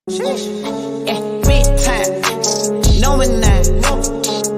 Sheesh. Yeah, big time. No man, no.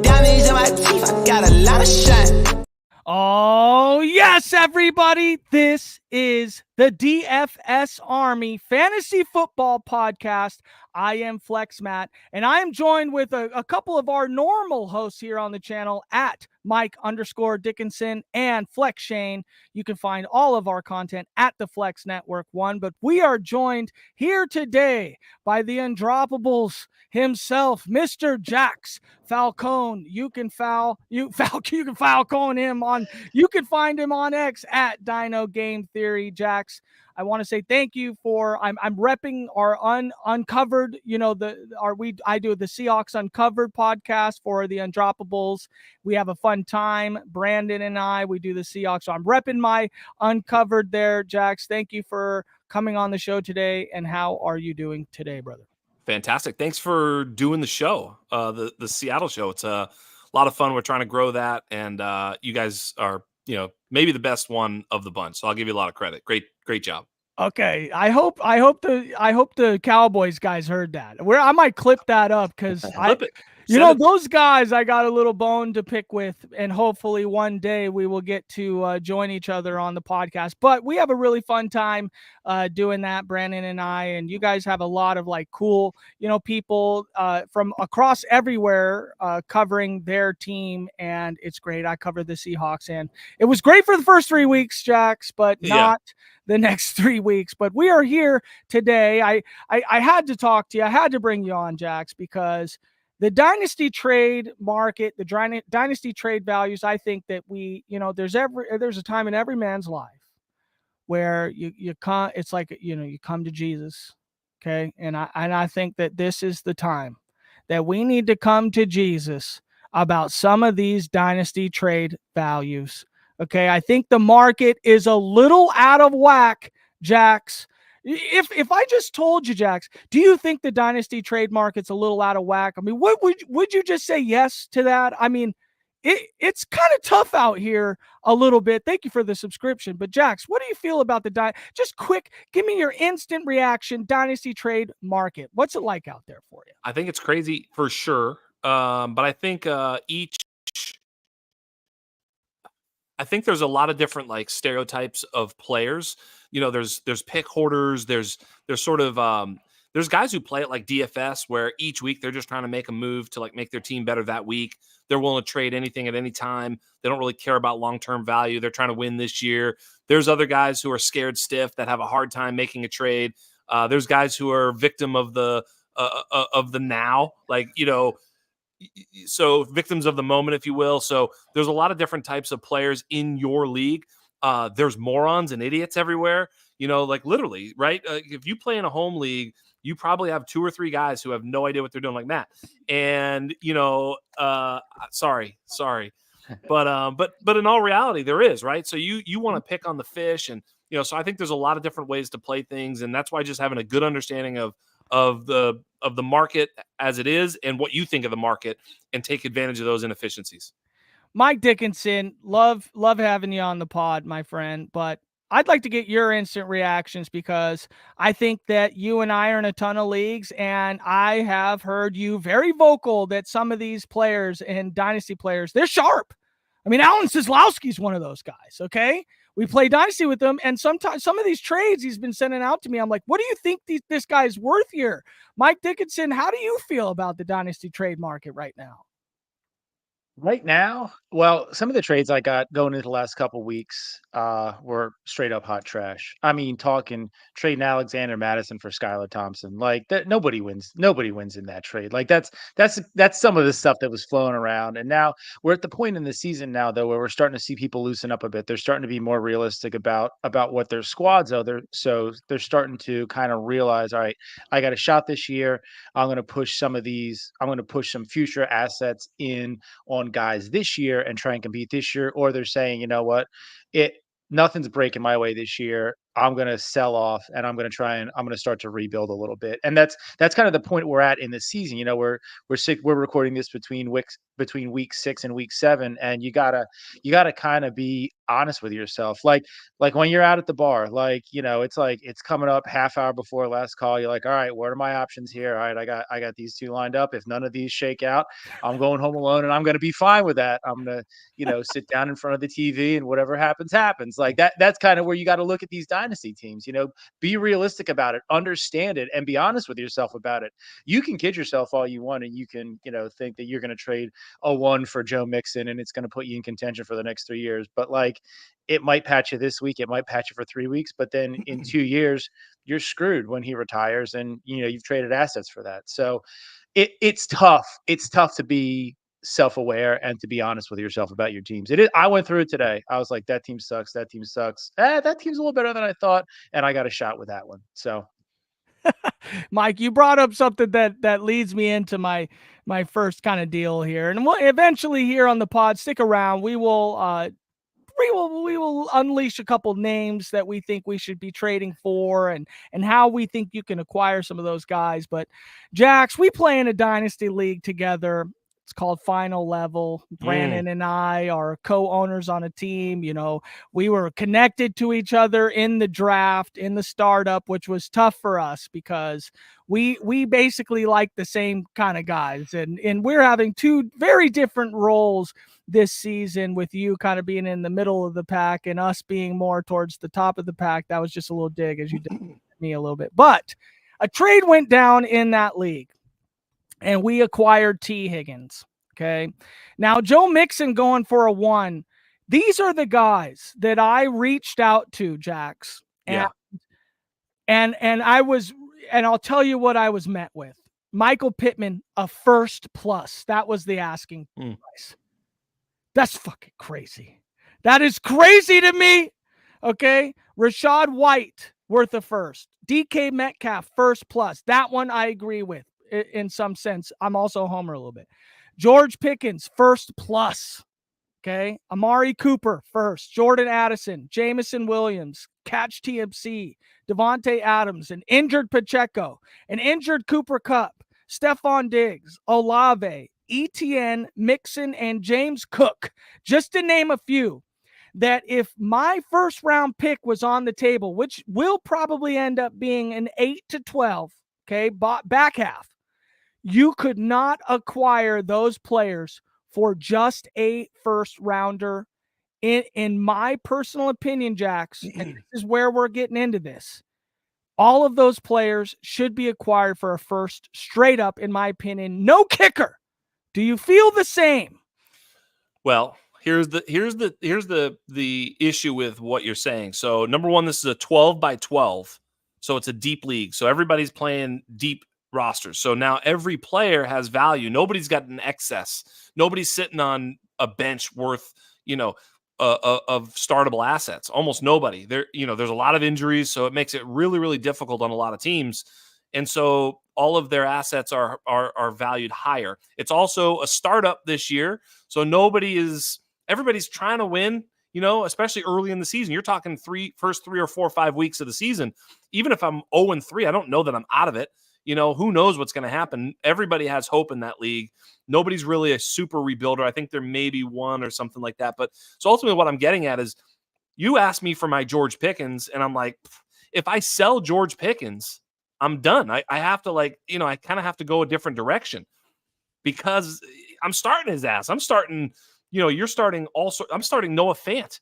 Diamonds in my teeth, I got a lot of shine. Oh, yes, everybody. This is the DFS Army Fantasy Football Podcast. I am Flex Matt, and I am joined with a couple of our normal hosts here on the channel at Mike_Dickinson and Flex Shane. You can find all of our content at the Flex Network One, but we are joined here today by the Undroppables himself, Mr. Jax Falcone. You can Falcone him on. You can find him on X at Dino Game Theory. Jax, I want to say thank you for. I'm repping our uncovered. I do the Seahawks Uncovered podcast for the Undroppables. We have a fun time. Brandon and we do the Seahawks. So I'm repping my Uncovered there, Jax. Thank you for coming on the show today. And how are you doing today, brother? Fantastic. Thanks for doing the show, the Seattle show. It's a lot of fun. We're trying to grow that, and you guys are, maybe the best one of the bunch. So I'll give you a lot of credit. Great job. Okay, I hope the Cowboys guys heard that. I might clip that up because those guys I got a little bone to pick with, and hopefully one day we will get to join each other on the podcast. But we have a really fun time doing that, Brandon and I, and you guys have a lot of like cool, people from across everywhere covering their team, and it's great. I cover the Seahawks, and it was great for the first 3 weeks, Jax, but not the next 3 weeks. But we are here today. I had to talk to you. I had to bring you on, Jax, because the Dynasty Trade market, the Dynasty Trade values, I think that there's a time in every man's life where you come, it's like, you come to Jesus. Okay. And I think that this is the time that we need to come to Jesus about some of these Dynasty Trade values. Okay, I think the market is a little out of whack, Jax. If I just told you, Jax, do you think the Dynasty Trade market's a little out of whack? I mean, what would you just say yes to that? I mean, it's kind of tough out here a little bit. Thank you for the subscription. But Jax, what do you feel about just quick, give me your instant reaction, Dynasty Trade market. What's it like out there for you? I think it's crazy for sure. But I think I think there's a lot of different like stereotypes of players. There's pick hoarders. There's sort of there's guys who play it like DFS, where each week they're just trying to make a move to like make their team better that week. They're willing to trade anything at any time. They don't really care about long-term value. They're trying to win this year. There's other guys who are scared stiff that have a hard time making a trade. There's guys who are victim of the now, like, so victims of the moment, if you will. So there's a lot of different types of players in your league. There's morons and idiots everywhere, like literally, right? If you play in a home league, you probably have 2 or 3 guys who have no idea what they're doing, like Matt. And, sorry. But in all reality, there is, right? So you want to pick on the fish, and, so I think there's a lot of different ways to play things. And that's why just having a good understanding of the market as it is and what you think of the market, and take advantage of those inefficiencies. Mike Dickinson, love having you on the pod, my friend, but I'd like to get your instant reactions, because I think that you and I are in a ton of leagues, and I have heard you very vocal that some of these players and Dynasty players, they're sharp. I mean, Alan Seslowski's one of those guys, okay? We play Dynasty with him, and sometimes some of these trades he's been sending out to me, I'm like, what do you think this guy's worth here? Mike Dickinson, how do you feel about the Dynasty trade market right now? Right now, well, some of the trades I got going into the last couple weeks were straight up hot trash. I mean, talking trading Alexander Madison for Skylar Thompson, like that. Nobody wins. Nobody wins in that trade. Like that's some of the stuff that was flowing around. And now we're at the point in the season now, though, where we're starting to see people loosen up a bit. They're starting to be more realistic about what their squads are. They're starting to kind of realize, all right, I got a shot this year. I'm going to push some of these. I'm going to push some future assets in on guys this year and try and compete this year. Or they're saying, you know what, nothing's breaking my way this year. I'm going to sell off, and I'm going to start to rebuild a little bit. And that's kind of the point we're at in the season. We're recording this between between week 6 and week 7, and you gotta kind of be honest with yourself. Like when you're out at the bar, like, it's like it's coming up half hour before last call. You're like, all right, what are my options here? All right, I got these 2 lined up. If none of these shake out, I'm going home alone, and I'm gonna be fine with that. I'm gonna, sit down in front of the TV, and whatever happens, happens. Like that's kind of where you got to look at these dynasty teams. Be realistic about it, understand it, and be honest with yourself about it. You can kid yourself all you want, and you can, think that you're going to trade a 1 for Joe Mixon and it's going to put you in contention for the next 3 years. But like, it might patch you this week, it might patch you for 3 weeks, but then in 2 years, you're screwed when he retires, and you've traded assets for that. So it's tough. It's tough to be self-aware and to be honest with yourself about your teams. It is. I went through it today. I was like, that team sucks. That team sucks. That team's a little better than I thought, and I got a shot with that one. So. Mike, you brought up something that leads me into my first kind of deal here, and we'll eventually here on the pod, stick around. We will unleash a couple names that we think we should be trading for, and how we think you can acquire some of those guys. But Jax, we play in a dynasty league together. It's called Final Level. Brandon and I are co-owners on a team. We were connected to each other in the draft, in the startup, which was tough for us because we basically like the same kind of guys. And we're having 2 very different roles this season, with you kind of being in the middle of the pack and us being more towards the top of the pack. That was just a little dig as you did me a little bit. But a trade went down in that league, and we acquired T. Higgins. Okay. Now, Joe Mixon going for a 1. These are the guys that I reached out to, Jax. And I'll tell you what I was met with. Michael Pittman, a 1st plus. That was the asking price. That's fucking crazy. That is crazy to me. Okay. Rashad White, worth a 1st. DK Metcalf, 1st plus. That one I agree with in some sense. I'm also a homer a little bit. George Pickens, 1st plus. Okay. Amari Cooper, 1st. Jordan Addison, Jamison Williams, Catch TMC, Devontae Adams, an injured Pacheco, an injured Cooper Kupp, Stephon Diggs, Olave, Etienne, Mixon, and James Cook, just to name a few. That if my 1st round pick was on the table, which will probably end up being an 8 to 12, okay, back half, you could not acquire those players for just a 1st rounder. In my personal opinion, Jax, and this is where we're getting into this, all of those players should be acquired for a 1st, straight up, in my opinion. No kicker. Do you feel the same? Well, here's the issue with what you're saying. So number 1, this is a 12 by 12. So it's a deep league. So everybody's playing deep rosters. So now every player has value. Nobody's got an excess. Nobody's sitting on a bench worth, of startable assets. Almost nobody. There's a lot of injuries, so it makes it really, really difficult on a lot of teams. And so all of their assets are valued higher. It's also a startup this year, so everybody's trying to win, especially early in the season. You're talking first 3 or 4 or 5 weeks of the season. Even if I'm 0-3, I don't know that I'm out of it. Who knows what's going to happen? Everybody has hope in that league. Nobody's really a super rebuilder. I think there may be one or something like that. But so ultimately what I'm getting at is, you asked me for my George Pickens, and I'm like, if I sell George Pickens, I'm done. I have to I kind of have to go a different direction, because I'm starting his ass. I'm starting, you're starting also. I'm starting Noah Fant,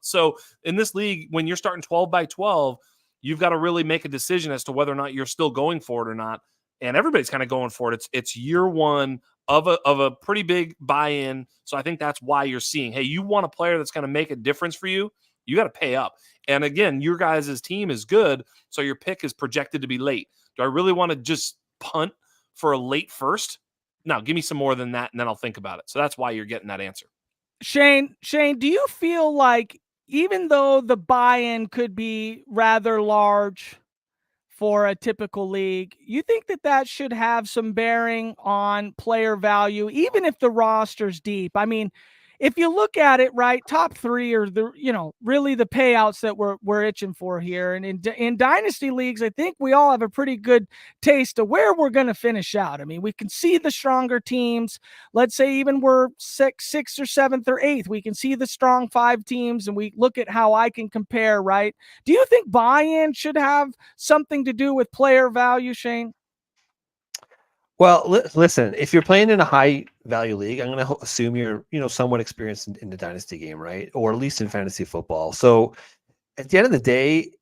so in this league, when you're starting 12 by 12, you've got to really make a decision as to whether or not you're still going for it or not. And everybody's kind of going for it. It's year 1 of a pretty big buy-in. So I think that's why you're seeing, hey, you want a player that's going to make a difference for you, you got to pay up. And again, your guys' team is good, so your pick is projected to be late. Do I really want to just punt for a late 1st? No, give me some more than that, and then I'll think about it. So that's why you're getting that answer. Shane, do you feel like, even though the buy-in could be rather large for a typical league, you think that should have some bearing on player value, even if the roster's deep? I mean, if you look at it, right, top 3 are the, really the payouts that we're itching for here. And in dynasty leagues, I think we all have a pretty good taste of where we're going to finish out. I mean, we can see the stronger teams. Let's say even we're sixth or 7th or 8th, we can see the strong 5 teams, and we look at how I can compare, right? Do you think buy-in should have something to do with player value, Shane? Well, listen, if you're playing in a high value league, I'm going to assume you're, somewhat experienced in the dynasty game, right? Or at least in fantasy football. So at the end of the day,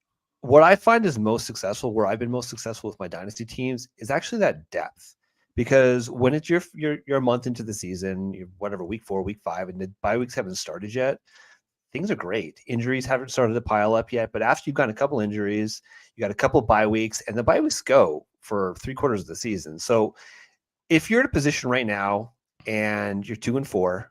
what I find is most successful, where I've been most successful with my dynasty teams, is actually that depth. Because when it's you're a month into the season, whatever, week 4, week 5, and the bye weeks haven't started yet, things are great. Injuries haven't started to pile up yet, but after you've got a couple injuries, you got a couple bye weeks, and the bye weeks go for 3/4 of the season. So if you're in a position right now and you're 2-4,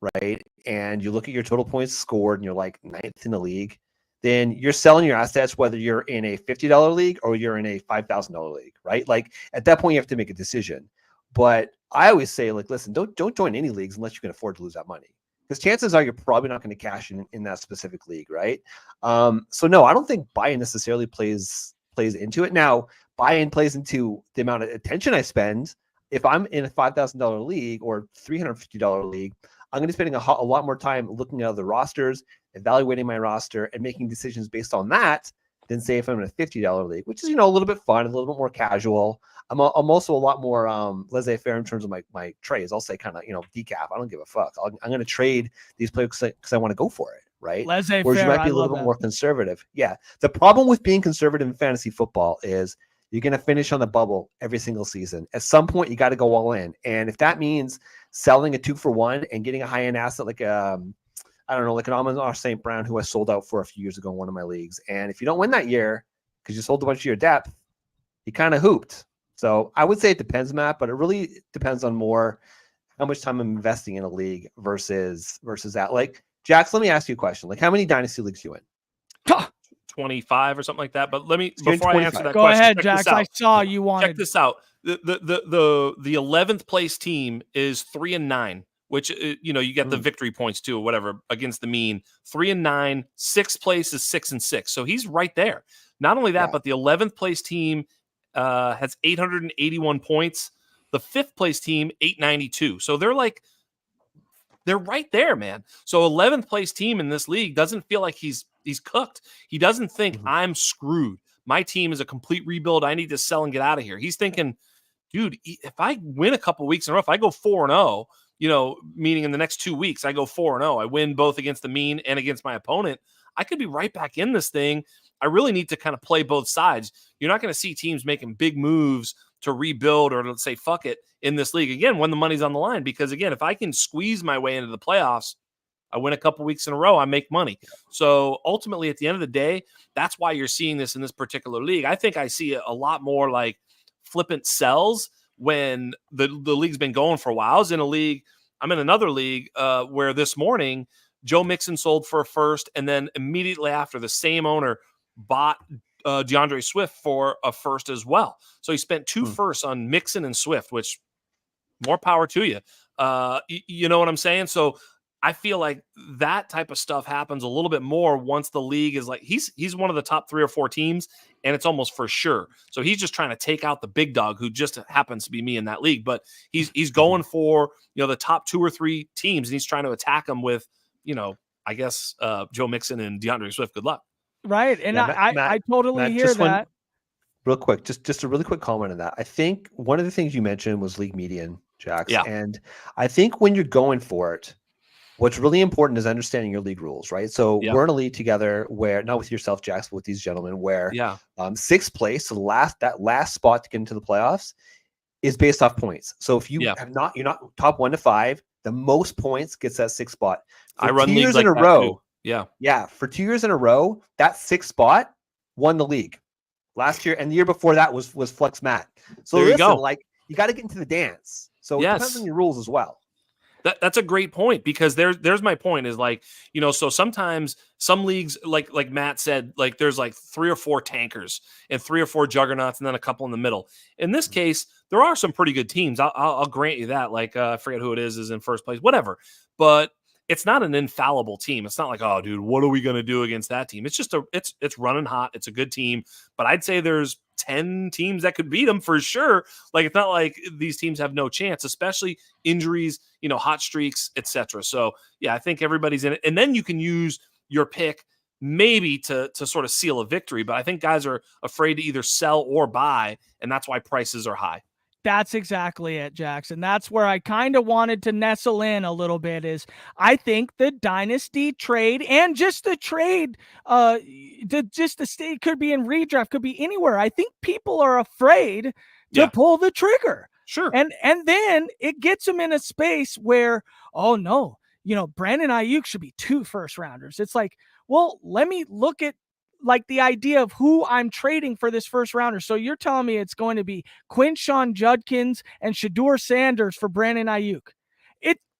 right, and you look at your total points scored and you're like 9th in the league, then you're selling your assets, whether you're in a $50 league or you're in a $5,000 league, right? Like at that point, you have to make a decision. But I always say, like, listen, don't join any leagues unless you can afford to lose that money, because chances are you're probably not going to cash in that specific league, right? So no, I don't think buy-in necessarily plays into it. Now, buy-in plays into the amount of attention I spend. If I'm in a $5,000 league or $350 league, I'm going to be spending a lot more time looking at other rosters, evaluating my roster, and making decisions based on that than, say, if I'm in a $50 league, which is, a little bit fun, a little bit more casual. I'm also a lot more laissez-faire in terms of my trades. I'll say kind of, decaf. I don't give a fuck. I'm going to trade these players because I want to go for it, right? Laissez-faire. Whereas you might be a little bit more conservative. Yeah. The problem with being conservative in fantasy football is you're going to finish on the bubble every single season. At some point, you got to go all in. And if that means selling a 2-for-1 and getting a high-end asset like I don't know, like an Amon St. Brown, who I sold out for a few years ago in one of my leagues. And if you don't win that year because you sold a bunch of your depth, you kind of hooped. So I would say it depends, Matt, but it really depends on more how much time I'm investing in a league versus that. Like, Jax, let me ask you a question. Like, how many dynasty leagues you in? 25 or something like that. But before I answer that Go question, ahead, Jax. I saw you wanted. Check this out. The 11th place team is 3-9. Which, you get the victory points too, or whatever, against the mean. 3-9, 6th place is 6-6. So he's right there. Not only that, but the 11th place team has 881 points. The 5th place team, 892. So they're right there, man. So 11th place team in this league doesn't feel like he's cooked. He doesn't think I'm screwed. My team is a complete rebuild. I need to sell and get out of here. He's thinking, dude, if I win a couple weeks in a row, if I go 4-0, meaning in the next 2 weeks, I go 4-0. I win both against the mean and against my opponent. I could be right back in this thing. I really need to kind of play both sides. You're not going to see teams making big moves to rebuild or let's say fuck it in this league again when the money's on the line. Because again, if I can squeeze my way into the playoffs, I win a couple weeks in a row, I make money. So ultimately, at the end of the day, that's why you're seeing this in this particular league. I think I see a lot more like flippant sells when the league's been going for a while. I was in a league. I'm in another league where this morning Joe Mixon sold for a first, and then immediately after, the same owner bought DeAndre Swift for a first as well. So he spent 2 firsts on Mixon and Swift, which more power to you. You know what I'm saying? So I feel like that type of stuff happens a little bit more once the league is like he's one of the top 3 or 4 teams, and it's almost for sure. So he's just trying to take out the big dog, who just happens to be me in that league. But he's going for the top 2 or 3 teams, and he's trying to attack them with I guess Joe Mixon and DeAndre Swift. Good luck. Right, and yeah, I totally hear that. Real quick, just a really quick comment on that. I think one of the things you mentioned was league median, Jax. Yeah. And I think when you're going for it, what's really important is understanding your league rules, right? So we're in a league together where, not with yourself, Jax, but with these gentlemen, where 6th place, so that last spot to get into the playoffs, is based off points. So if you're not top 1 to 5, the most points gets that 6th spot. For I run 2 leagues years like in a row. Too. Yeah. For 2 years in a row, that 6th spot won the league. Last year and the year before that was Flex Matt. So there you go. Like, you got to get into the dance. So it depends on your rules as well. That's a great point, because there's my point is like, so sometimes some leagues, like Matt said, like there's like 3 or 4 tankers and 3 or 4 juggernauts and then a couple in the middle. In this case, there are some pretty good teams. I'll grant you that. Like I forget who it is in first place, whatever. But it's not an infallible team. It's not like, oh, dude, what are we going to do against that team? It's just it's running hot. It's a good team, but I'd say there's 10 teams that could beat them for sure. Like, it's not like these teams have no chance, especially injuries, hot streaks, etc. So yeah, I think everybody's in it. And then you can use your pick maybe to sort of seal a victory. But I think guys are afraid to either sell or buy, and that's why prices are high. That's exactly it, Jackson. That's where I kind of wanted to nestle in a little bit. Is I think the Dynasty trade and just the trade, just the state could be in redraft, could be anywhere. I think people are afraid to pull the trigger. Sure. And then it gets them in a space where, oh no, Brandon Ayuk should be 2 first rounders. It's like, well, let me look at like the idea of who I'm trading for this first rounder. So you're telling me it's going to be Quinshon Judkins and Shedeur Sanders for Brandon Ayuk.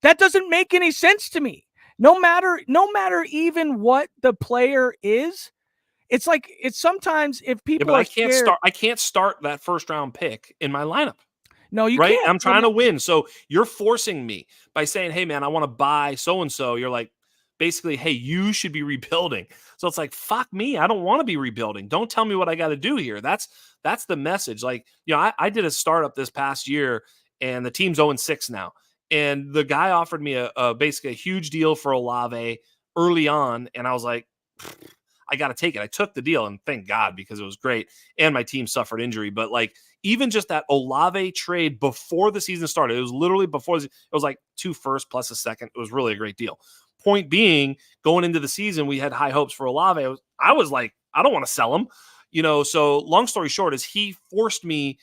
That doesn't make any sense to me. No matter even what the player is. It's like, it's sometimes if people I can't start that first round pick in my lineup. No, you right? can't. I'm trying to win. So you're forcing me by saying, hey man, I want to buy so-and-so. You're like, basically, hey, you should be rebuilding. So it's like, fuck me. I don't want to be rebuilding. Don't tell me what I got to do here. That's the message. Like, I did a startup this past year and the team's 0-6 now. And the guy offered me basically a huge deal for Olave early on. And I was like, I got to take it. I took the deal and thank God, because it was great. And my team suffered injury. But like, even just that Olave trade before the season started, it was literally before, it was like 2 firsts plus a second. It was really a great deal. Point being, going into the season, we had high hopes for Olave. I was like, I don't want to sell him. So long story short is he forced me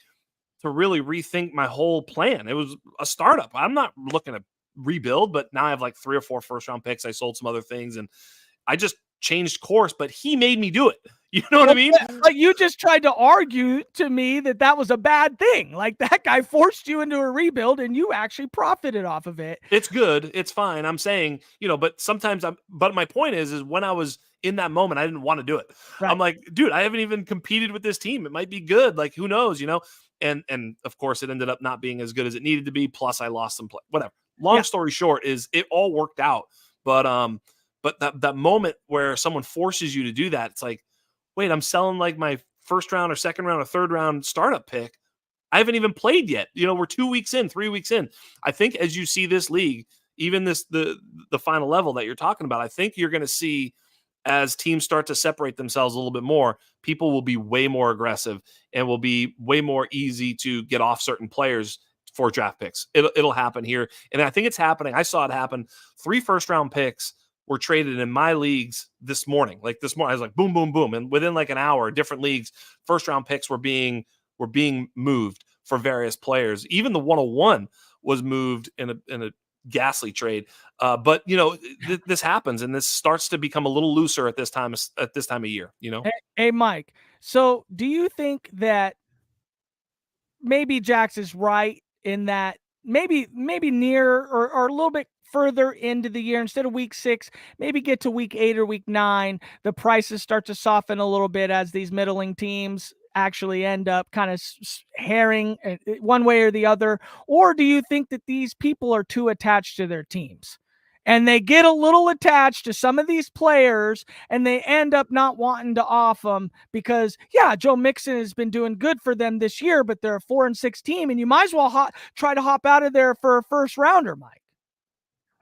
to really rethink my whole plan. It was a startup. I'm not looking to rebuild, but now I have like 3 or 4 first round picks. I sold some other things and I just changed course, but he made me do it. You know what I mean? Like, you just tried to argue to me that was a bad thing. Like, that guy forced you into a rebuild and you actually profited off of it. It's good. It's fine. I'm saying, but sometimes but my point is when I was in that moment, I didn't want to do it. Right. I'm like, dude, I haven't even competed with this team. It might be good. Like, who knows, And of course it ended up not being as good as it needed to be. Plus I lost some play, whatever. Long story short is it all worked out. But that moment where someone forces you to do that, it's like, wait, I'm selling like my first round or second round or third round startup pick. I haven't even played yet. We're 2 weeks in, 3 weeks in. I think as you see this league, even the final level that you're talking about, I think you're going to see as teams start to separate themselves a little bit more, people will be way more aggressive and will be way more easy to get off certain players for draft picks. It'll happen here. And I think it's happening. I saw it happen. 3 first round picks were traded in my leagues this morning. Like this morning, I was like, boom, boom, boom. And within like an hour, different leagues, first round picks were being moved for various players. Even the 101 was moved in a ghastly trade. But this happens, and this starts to become a little looser at this time of year. Hey, Mike. So do you think that maybe Jax is right in that maybe near or a little bit further into the year, instead of week 6, maybe get to week 8 or week 9, the prices start to soften a little bit as these middling teams actually end up kind of herring one way or the other? Or do you think that these people are too attached to their teams and they get a little attached to some of these players and they end up not wanting to off them because, Joe Mixon has been doing good for them this year, but they're a 4-6 team and you might as well try to hop out of there for a first rounder, Mike?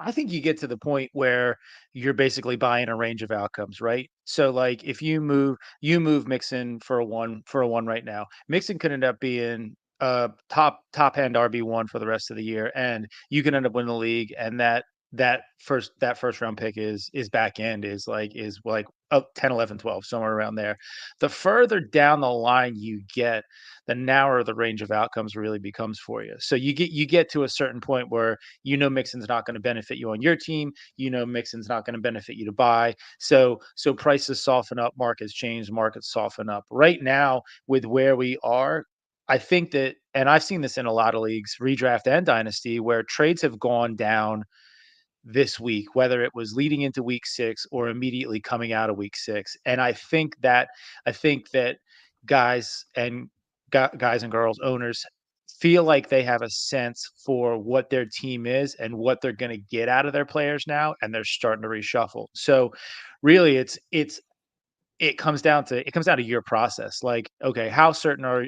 I think you get to the point where you're basically buying a range of outcomes, right? So like if you move Mixon for a one right now, Mixon could end up being top end RB1 for the rest of the year, and you can end up winning the league, and that first round pick is back end is like 10, 11, 12, somewhere around there. The further down the line you get, the narrower the range of outcomes really becomes for you. So you get to a certain point where Mixon's not going to benefit you on your team. Mixon's not going to benefit you to buy. So prices soften up, markets change, markets soften up. Right now, with where we are, I think that, and I've seen this in a lot of leagues, redraft and dynasty, where trades have gone down this week, whether it was leading into week 6 or immediately coming out of week 6. And I think that guys and girls, owners, feel like they have a sense for what their team is and what they're going to get out of their players now, and they're starting to reshuffle. So really it comes down to your process. Like, okay, how certain are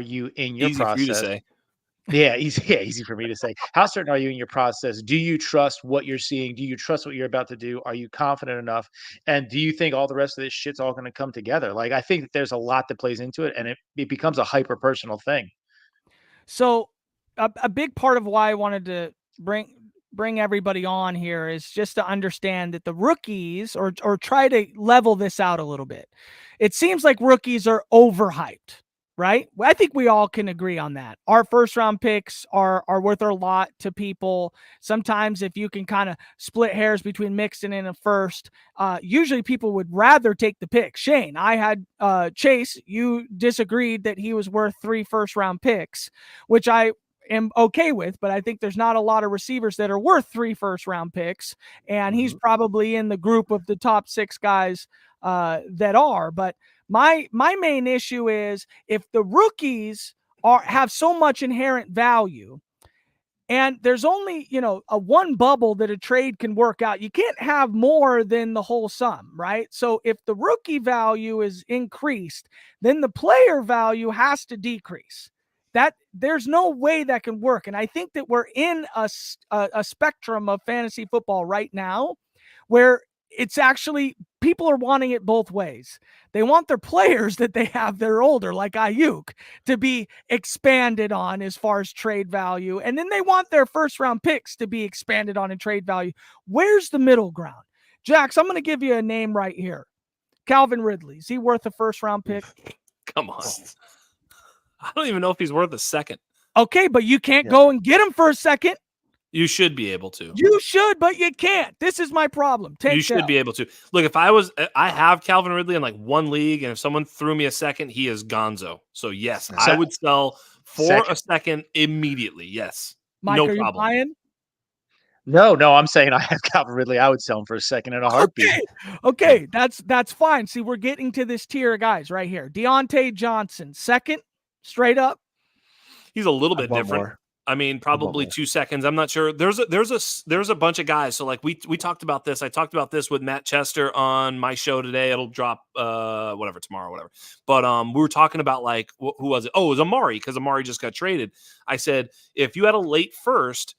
you in your Easy for you to process? say. Yeah, easy for me to say. How certain are you in your process? Do you trust what you're seeing? Do you trust what you're about to do? Are you confident enough? And do you think all the rest of this shit's all going to come together? Like, I think that there's a lot that plays into it, and it becomes a hyper personal thing. So a big part of why I wanted to bring everybody on here is just to understand that the rookies, or try to level this out a little bit. It seems like rookies are overhyped, right? I think we all can agree on that. Our first round picks are worth a lot to people. Sometimes if you can kind of split hairs between Mixon and a first, usually people would rather take the pick. Shane, I had Chase, you disagreed that he was worth 3 first round picks, which I am okay with, but I think there's not a lot of receivers that are worth 3 first round picks. And he's probably in the group of the top 6 guys that are. But my main issue is, if the rookies have so much inherent value, and there's only, a one bubble that a trade can work out, you can't have more than the whole sum, right? So if the rookie value is increased, then the player value has to decrease. That there's no way that can work. And I think that we're in a spectrum of fantasy football right now where it's actually, people are wanting it both ways. They want their players that they have that are older, like Ayuk, to be expanded on as far as trade value. And then they want their first round picks to be expanded on in trade value. Where's the middle ground? Jax, I'm going to give you a name right here. Calvin Ridley. Is he worth a first round pick? Come on. I don't even know if he's worth a second. Okay, but you can't go and get him for a second. You should be able to. You should, but you can't. This is my problem. You should be able to. Look, if I have Calvin Ridley in like one league, and if someone threw me a second, he is gonzo. So yes, I would sell for a second immediately. Yes. Mike, no are problem. You buying? No, I'm saying I have Calvin Ridley. I would sell him for a second in a heartbeat. Okay, that's fine. See, we're getting to this tier of guys right here. Deontay Johnson, second, straight up. He's a little bit different. More. I mean, probably 2 seconds. I'm not sure. There's a bunch of guys. So like we talked about this. I talked about this with Matt Chester on my show today. It'll drop tomorrow, whatever. But we were talking about like who was it? Oh, it was Amari, because Amari just got traded. I said, if you had a late first,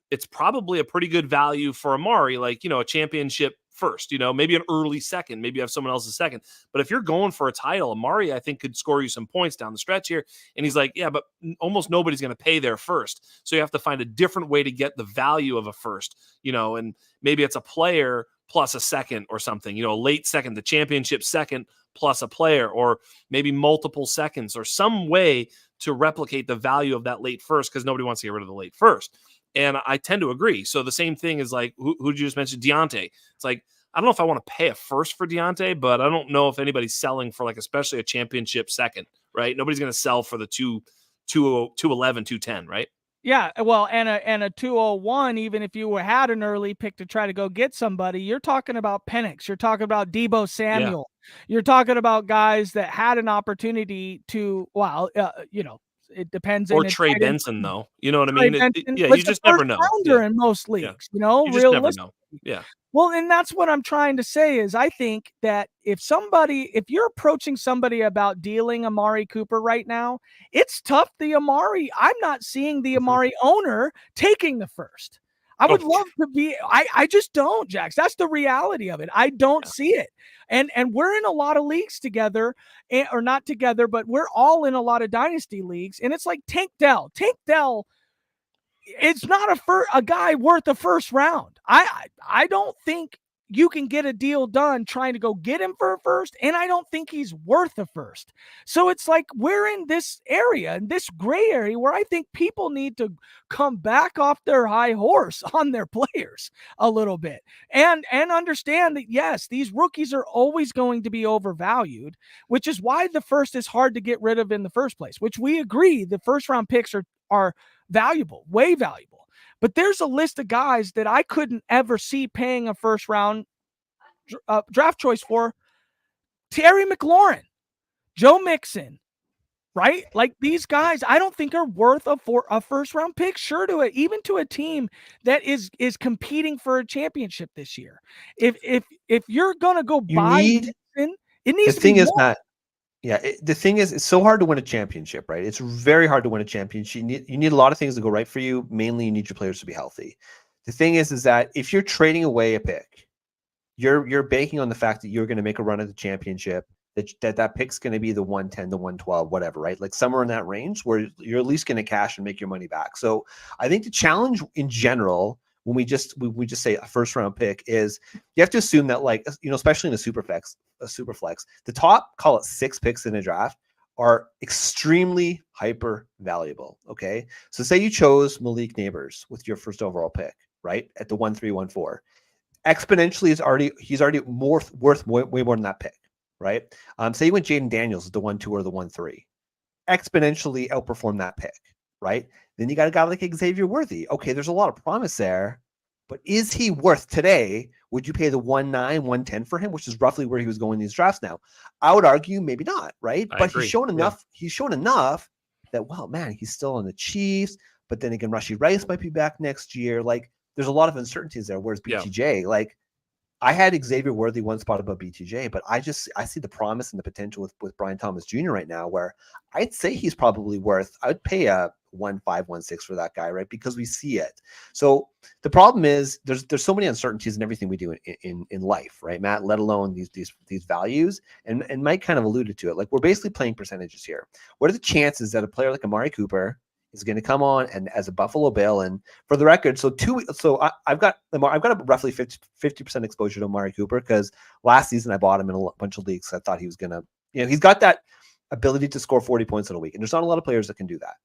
it's probably a pretty good value for Amari, like, a championship first, maybe an early second, maybe you have someone else's second. But if you're going for a title, Amari, I think, could score you some points down the stretch here. And he's like, yeah, but almost nobody's going to pay their first. So you have to find a different way to get the value of a first, and maybe it's a player plus a second or something, a late second, the championship second plus a player, or maybe multiple seconds, or some way to replicate the value of that late first, because nobody wants to get rid of the late first. And I tend to agree. So the same thing is like, who did you just mention? Deontay. It's like, I don't know if I want to pay a first for Deontay, but I don't know if anybody's selling for, like, especially a championship second, right? Nobody's going to sell for the 211, 210, right? Yeah, well, and a 201, even if you had an early pick to try to go get somebody, you're talking about Penix, you're talking about Deebo Samuel, you're talking about guys that had an opportunity to, it depends. Or Trey Benson, though. You know what I mean? You just never know. In most leagues, you just never know. Yeah. Well, and that's what I'm trying to say is, I think that if you're approaching somebody about dealing Amari Cooper right now, it's tough. I'm not seeing the Amari owner taking the first. I would love to be. I just don't, Jax. That's the reality of it. I don't see it. And we're in a lot of leagues together, or not together, but we're all in a lot of dynasty leagues. And it's like Tank Dell. Tank Dell, it's not a guy worth a first round. I don't think you can get a deal done trying to go get him for a first, and I don't think he's worth a first. So it's like we're in this area, in this gray area, where I think people need to come back off their high horse on their players a little bit, and understand that, yes, these rookies are always going to be overvalued, which is why the first is hard to get rid of in the first place, which we agree the first round picks are valuable, way valuable. But there's a list of guys that I couldn't ever see paying a first round draft choice for. Terry McLaurin, Joe Mixon, right? Like these guys, I don't think are worth a first round pick. Sure, even to a team that is competing for a championship this year. If you're gonna go buy Mixon, it needs to be more. Matt, the thing is, it's so hard to win a championship, right? It's very hard to win a championship. You need a lot of things to go right for you. Mainly, you need your players to be healthy. The thing is that if you're trading away a pick, you're banking on the fact that you're going to make a run at the championship. That pick's going to be the 110, the 112, whatever, right? Like somewhere in that range where you're at least going to cash and make your money back. So I think the challenge in general, when we just say a first round pick, is you have to assume that, like, especially in a super flex, the top, call it 6 picks in a draft, are extremely hyper valuable. Okay. So say you chose Malik Neighbors with your first overall pick, right? At the 1-3-1-4. Exponentially he's already worth way more than that pick, right? Say you went Jaden Daniels at the 1-2 or the 1-3. Exponentially outperform that pick, right? Then you got a guy like Xavier Worthy. Okay, there's a lot of promise there, but is he worth today? Would you pay the 1-9, 110 for him, which is roughly where he was going in these drafts now? I would argue maybe not, right? But he's shown enough. Yeah. He's shown enough that, well, man, he's still on the Chiefs. But then again, Rashee Rice might be back next year. Like, there's a lot of uncertainties there. Whereas BTJ, like, I had Xavier Worthy one spot above BTJ, but I see the promise and the potential with Brian Thomas Jr. right now, where I'd say he's probably worth, I would pay a 1.5, 1.6 for that guy, right? Because we see it. So the problem is there's so many uncertainties in everything we do in life, right, Matt? Let alone these values. And Mike kind of alluded to it. Like, we're basically playing percentages here. What are the chances that a player like Amari Cooper is going to come on and as a Buffalo Bill? And for the record, I've got a roughly 50% exposure to Amari Cooper, because last season I bought him in a bunch of leagues. I thought he was going to, he's got that ability to score 40 points in a week. And there's not a lot of players that can do that.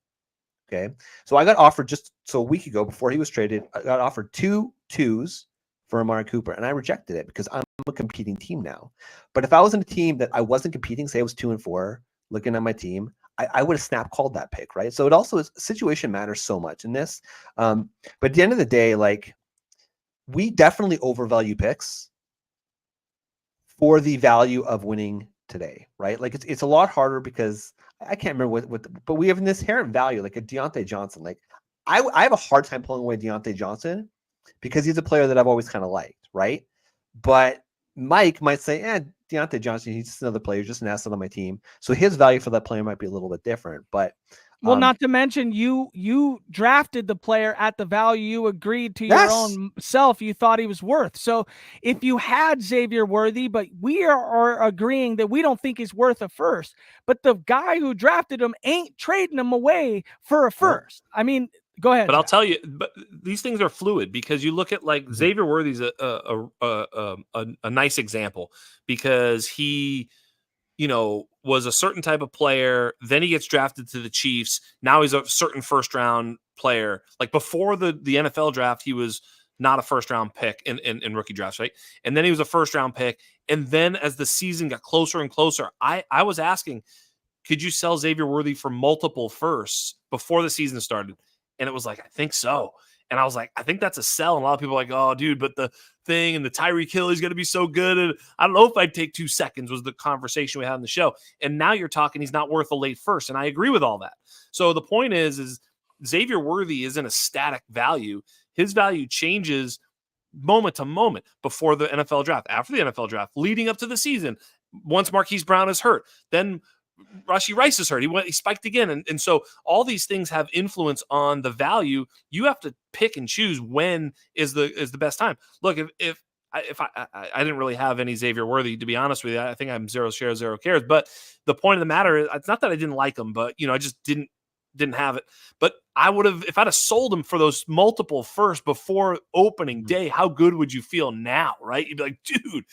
Okay. So I got offered a week ago, before he was traded, I got offered 2 2s for Amari Cooper, and I rejected it because I'm a competing team now. But if I was in a team that I wasn't competing, say I was 2-4, looking at my team, I would have snap called that pick, right? So it also is, situation matters so much in this. But at the end of the day, like, we definitely overvalue picks for the value of winning today, right? Like, it's a lot harder because I can't remember but we have an inherent value, like a Deontay Johnson. Like, I have a hard time pulling away Deontay Johnson because he's a player that I've always kind of liked, right? But Mike might say, Deontay Johnson, he's just another player, just an asset on my team. So his value for that player might be a little bit different. But well, not to mention you drafted the player at the value you agreed to your own self you thought he was worth. So if you had Xavier Worthy, but we are agreeing that we don't think he's worth a first, but the guy who drafted him ain't trading him away for a first. I mean, go ahead. But I'll tell you, but these things are fluid, because you look at, like, Xavier Worthy's a nice example, because he, was a certain type of player. Then he gets drafted to the Chiefs. Now he's a certain first round player. Like, before the NFL draft, he was not a first round pick in rookie drafts, right? And then he was a first round pick. And then as the season got closer and closer, I was asking, could you sell Xavier Worthy for multiple firsts before the season started? And it was like, I think so. And I was like, I think that's a sell. And a lot of people are like, oh, dude, but the thing and the Tyreek Hill, he's going to be so good. And I don't know if I'd take 2 seconds, was the conversation we had on the show. And now you're talking, he's not worth a late first. And I agree with all that. So the point is Xavier Worthy isn't a static value. His value changes moment to moment, before the NFL draft, after the NFL draft, leading up to the season. Once Marquise Brown is hurt, then Rashee Rice is hurt. He spiked again. And so all these things have influence on the value. You have to pick and choose when is the best time. Look, if I didn't really have any Xavier Worthy, to be honest with you, I think I'm 0 shares, 0 cares. But the point of the matter is, it's not that I didn't like him, but I just didn't have it. But I would have, if I'd have sold him for those multiple first before opening day, how good would you feel now? Right. You'd be like, dude.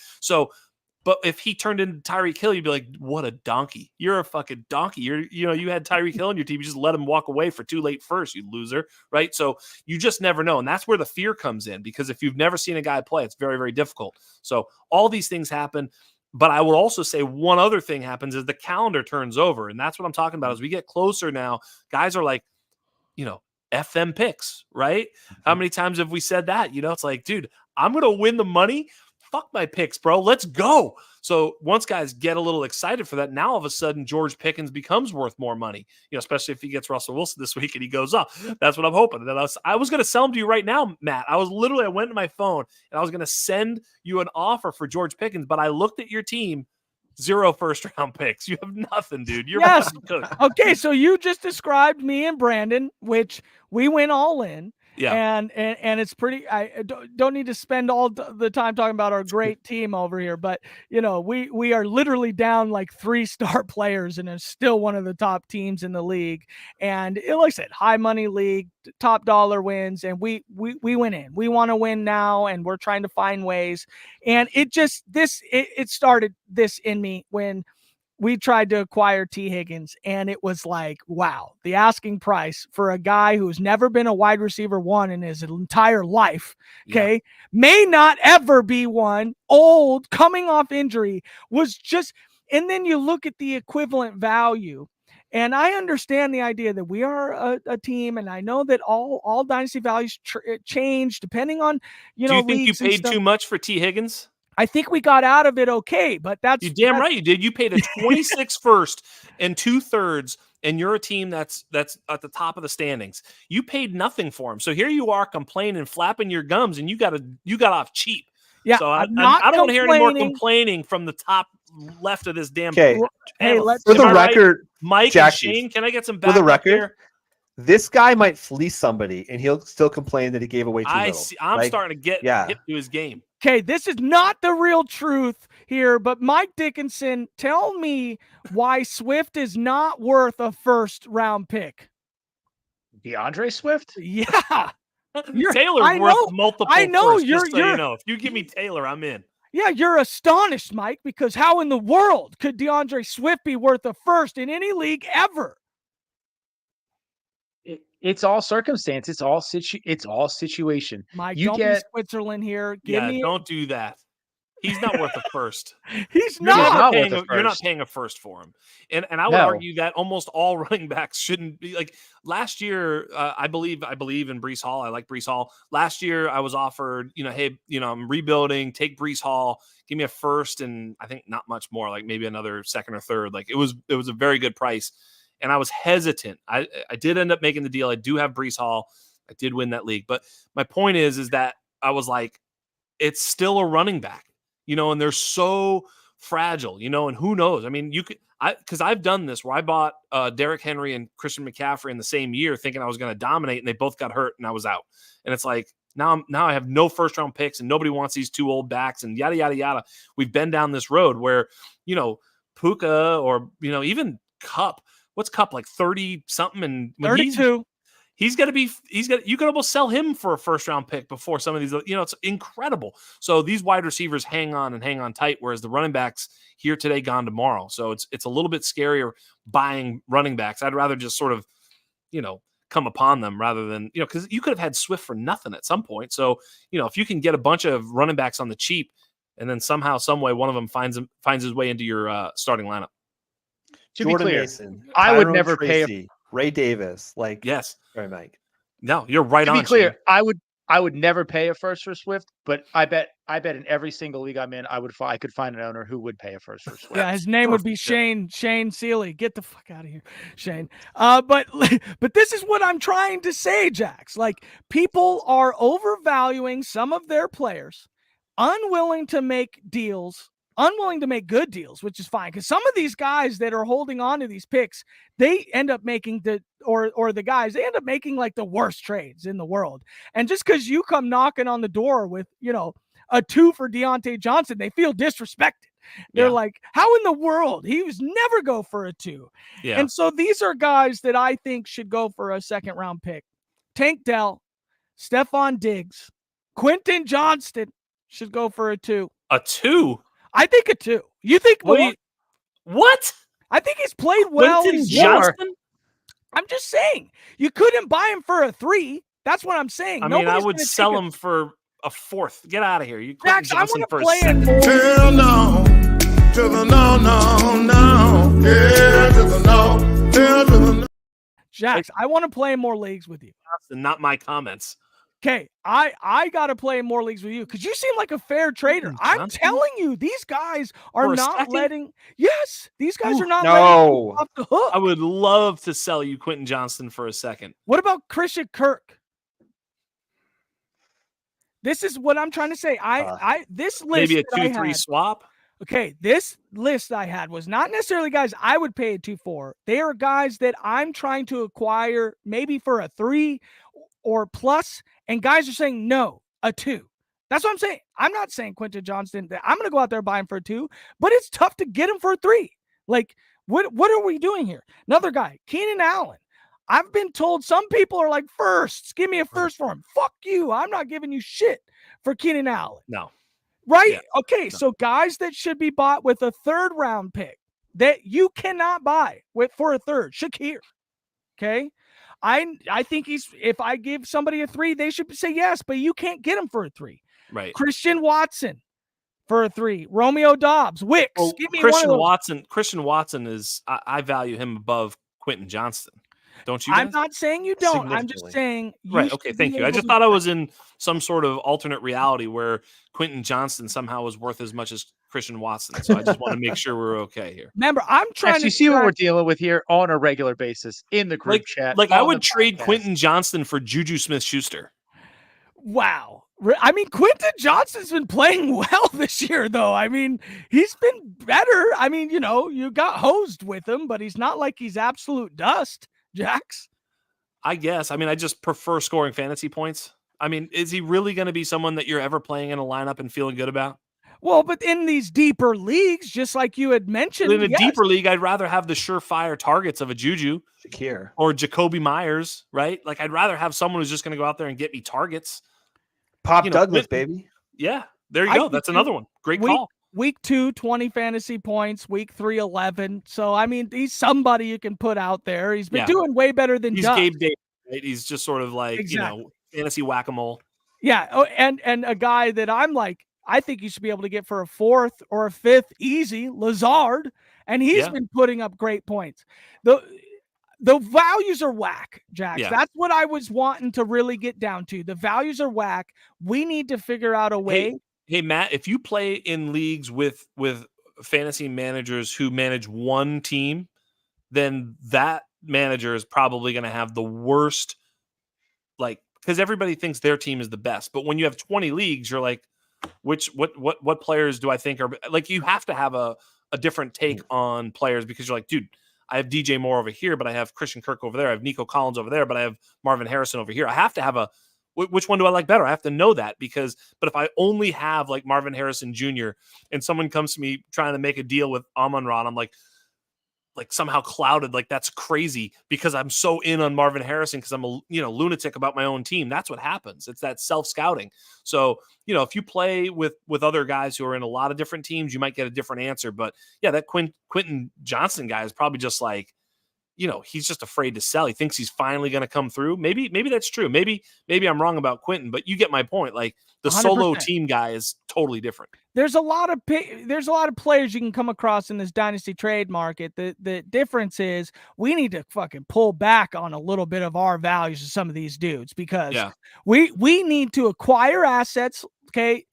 But if he turned into Tyreek Hill, you'd be like, what a donkey. You're a fucking donkey. You had Tyreek Hill on your team. You just let him walk away for 2 late first, you loser, right? So you just never know. And that's where the fear comes in, because if you've never seen a guy play, it's very, very difficult. So all these things happen. But I will also say one other thing happens is the calendar turns over. And that's what I'm talking about. As we get closer now, guys are like, F them picks, right? How many times have we said that? It's like, dude, I'm going to win the money fuck my picks, bro. Let's go. So once guys get a little excited for that, now all of a sudden George Pickens becomes worth more money, especially if he gets Russell Wilson this week and he goes up. That's what I'm hoping. And I was going to sell him to you right now, Matt. I went to my phone and I was going to send you an offer for George Pickens, but I looked at your team. 0 first-round picks. You have nothing, dude. You're okay. So you just described me and Brandon, which we went all in. Yeah, and it's pretty. I don't need to spend all the time talking about our great team over here, but we are literally down like 3-star players, and it's still one of the top teams in the league. And like I said, high money league, top dollar wins, and we went in. We want to win now, and we're trying to find ways. And it started this in me when we tried to acquire T. Higgins, and it was like, wow, the asking price for a guy who's never been a wide receiver one in his entire life, okay, may not ever be one, old, coming off injury, was just, and then you look at the equivalent value. And I understand the idea that we are a team, and I know that all dynasty values change depending on, Do you think you paid too much for T. Higgins? I think we got out of it okay, but that's right you did. You paid a 26 first and 2/3, and you're a team that's at the top of the standings. You paid nothing for him, so here you are complaining, flapping your gums, and you got off cheap. Yeah, so I don't want to hear any more complaining from the top left of this damn. Okay, hey, for the record, Mike Jackie, and Shane, can I get some back for the record? Here? This guy might fleece somebody, and he'll still complain that he gave away too little. I'm starting to get hip to his game. Okay, this is not the real truth here, but Mike Dickinson, tell me why Swift is not worth a first-round pick. DeAndre Swift? Yeah. Taylor's worth multiple. I know first, if you give me Taylor, I'm in. Yeah, you're astonished, Mike, because how in the world could DeAndre Swift be worth a first in any league ever? It's all circumstance. It's all situation. Mike, don't be Switzerland here. Don't do that. He's not worth a first. He's not. You're not paying a first for him. And I would argue that almost all running backs shouldn't be like last year. I believe in Breece Hall. I like Breece Hall. Last year I was offered, hey, I'm rebuilding. Take Breece Hall. Give me a first, and I think not much more. Like maybe another second or third. Like it was a very good price. And I was hesitant. I did end up making the deal. I do have Breece Hall. I did win that league. But my point is that I was like, it's still a running back, and they're so fragile, and who knows? I mean, because I've done this where I bought Derrick Henry and Christian McCaffrey in the same year thinking I was going to dominate, and they both got hurt and I was out. And it's like, now I have no first round picks and nobody wants these two old backs and yada, yada, yada. We've been down this road where, Puka or, even Kupp. What's Kupp, like 30 something? And when 32. You could almost sell him for a first round pick before some of these, it's incredible. So these wide receivers hang on tight, whereas the running backs here today, gone tomorrow. So it's a little bit scarier buying running backs. I'd rather just sort of, come upon them rather than, because you could have had Swift for nothing at some point. So, if you can get a bunch of running backs on the cheap and then somehow, some way, one of them finds his way into your starting lineup. To Jordan be clear, Mason, I would Tyrone never Tracy, Ray Davis. Yes. Sorry, Mike. No, you're right on. To be clear, I would never pay a first for Swift, but I bet in every single league I'm in, I could find an owner who would pay a first for Swift. Yeah, his name would be Shane Sealy. Get the fuck out of here, Shane. But this is what I'm trying to say, Jax. Like, people are overvaluing some of their players, unwilling to make good deals, which is fine. Because some of these guys that are holding on to these picks, they end up making they end up making like the worst trades in the world. And just because you come knocking on the door with, a 2 for Deontay Johnson, they feel disrespected. They're like, how in the world? He was never go for a 2. Yeah. And so these are guys that I think should go for a second round pick. Tank Dell, Stephon Diggs, Quentin Johnston should go for a 2. A 2? I think a 2. You think more? What? I think he's played well. Quentin Johnston? I'm just saying. You couldn't buy him for a 3. That's what I'm saying. I mean, I would sell him for a 4th. Get out of here. You Jax, I want to play him more. Hell no. To the no. Yeah, to the no. Hell to the no. Jax, I want to play more leagues with you. Not my comments. Okay, I got to play in more leagues with you because you seem like a fair trader. I'm telling you, these guys are not letting. Yes, these guys are not letting you off the hook. I would love to sell you Quentin Johnston for a second. What about Christian Kirk? This is what I'm trying to say. This list maybe a 2-3 swap. Okay, this list I had was not necessarily guys I would pay a 2 for. They are guys that I'm trying to acquire maybe for a 3 or plus, and guys are saying no, a 2. That's what I'm saying. I'm not saying Quentin Johnston. I'm going to go out there and buy him for a 2, but it's tough to get him for a 3. Like, what are we doing here? Another guy, Keenan Allen. I've been told some people are like, firsts, give me a first for him. Fuck you. I'm not giving you shit for Keenan Allen. No. Right? Yeah. Okay, no. So guys that should be bought with a 3rd round pick that you cannot buy for a 3rd. Shakir. Okay? I think if I give somebody a 3, they should say yes, but you can't get him for a 3. Right. Christian Watson for a 3. Romeo Dobbs. Wicks. Well, give me Christian Watson is I value him above Quentin Johnston. Don't you guys? I'm not saying you don't. I'm just saying right. Okay, thank you. I just thought I was in some sort of alternate reality where Quentin Johnston somehow was worth as much as Christian Watson. So I just want to make sure we're okay here. Remember, I'm trying to see what we're dealing with here on a regular basis in the group chat. Like I would trade Quentin Johnston for Juju Smith-Schuster. Wow. I mean, Quentin Johnston's been playing well this year, though. I mean, he's been better. I mean, you got hosed with him, but he's not like he's absolute dust. Jax? I guess. I mean, I just prefer scoring fantasy points. I mean, is he really going to be someone that you're ever playing in a lineup and feeling good about? Well, but in these deeper leagues, just like you had mentioned. In a deeper league, I'd rather have the surefire targets of a Juju Shakir or Jacoby Myers, right? Like, I'd rather have someone who's just going to go out there and get me targets. Pop Douglas, baby. Yeah, there you go. That's another one. Great call. Week 2, 20 fantasy points. Week 3, 11. So, I mean, he's somebody you can put out there. He's been doing way better than he's Doug. Gabe Davis, right? He's just sort of like, fantasy whack-a-mole. Yeah. Oh, and a guy that I'm like, I think you should be able to get for a 4th or a 5th easy, Lazard. And he's been putting up great points. The values are whack, Jax. Yeah. That's what I was wanting to really get down to. The values are whack. We need to figure out a way. Hey, Matt, if you play in leagues with fantasy managers who manage one team, then that manager is probably going to have the worst, because everybody thinks their team is the best. But when you have 20 leagues, you're like, what players do I think are like? You have to have a different take on players because you're like, dude, I have DJ Moore over here, but I have Christian Kirk over there. I have Nico Collins over there, but I have Marvin Harrison over here. I have to have which one do I like better? I have to know that but if I only have like Marvin Harrison Jr. and someone comes to me trying to make a deal with Amon-Ra, I'm like somehow clouded. Like, that's crazy because I'm so in on Marvin Harrison because I'm a lunatic about my own team. That's what happens. It's that self-scouting. So, if you play with other guys who are in a lot of different teams, you might get a different answer. But yeah, that Quentin Johnston guy is probably just like, he's just afraid to sell. He thinks he's finally going to come through. Maybe that's true. Maybe I'm wrong about Quentin, but you get my point. Like, the 100%. Solo team guy is totally different. There's a lot of players you can come across in this dynasty trade market. The difference is we need to fucking pull back on a little bit of our values of some of these dudes because we need to acquire assets. Okay.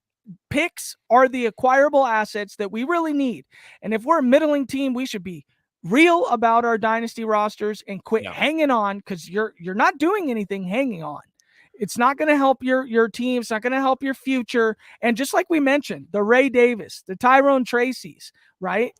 Picks are the acquirable assets that we really need. And if we're a middling team, we should be real about our dynasty rosters and quit hanging on because you're not doing anything hanging on. It's not going to help your team. It's not going to help your future. And just like we mentioned, the Ray Davis, the Tyrone Tracy's, right?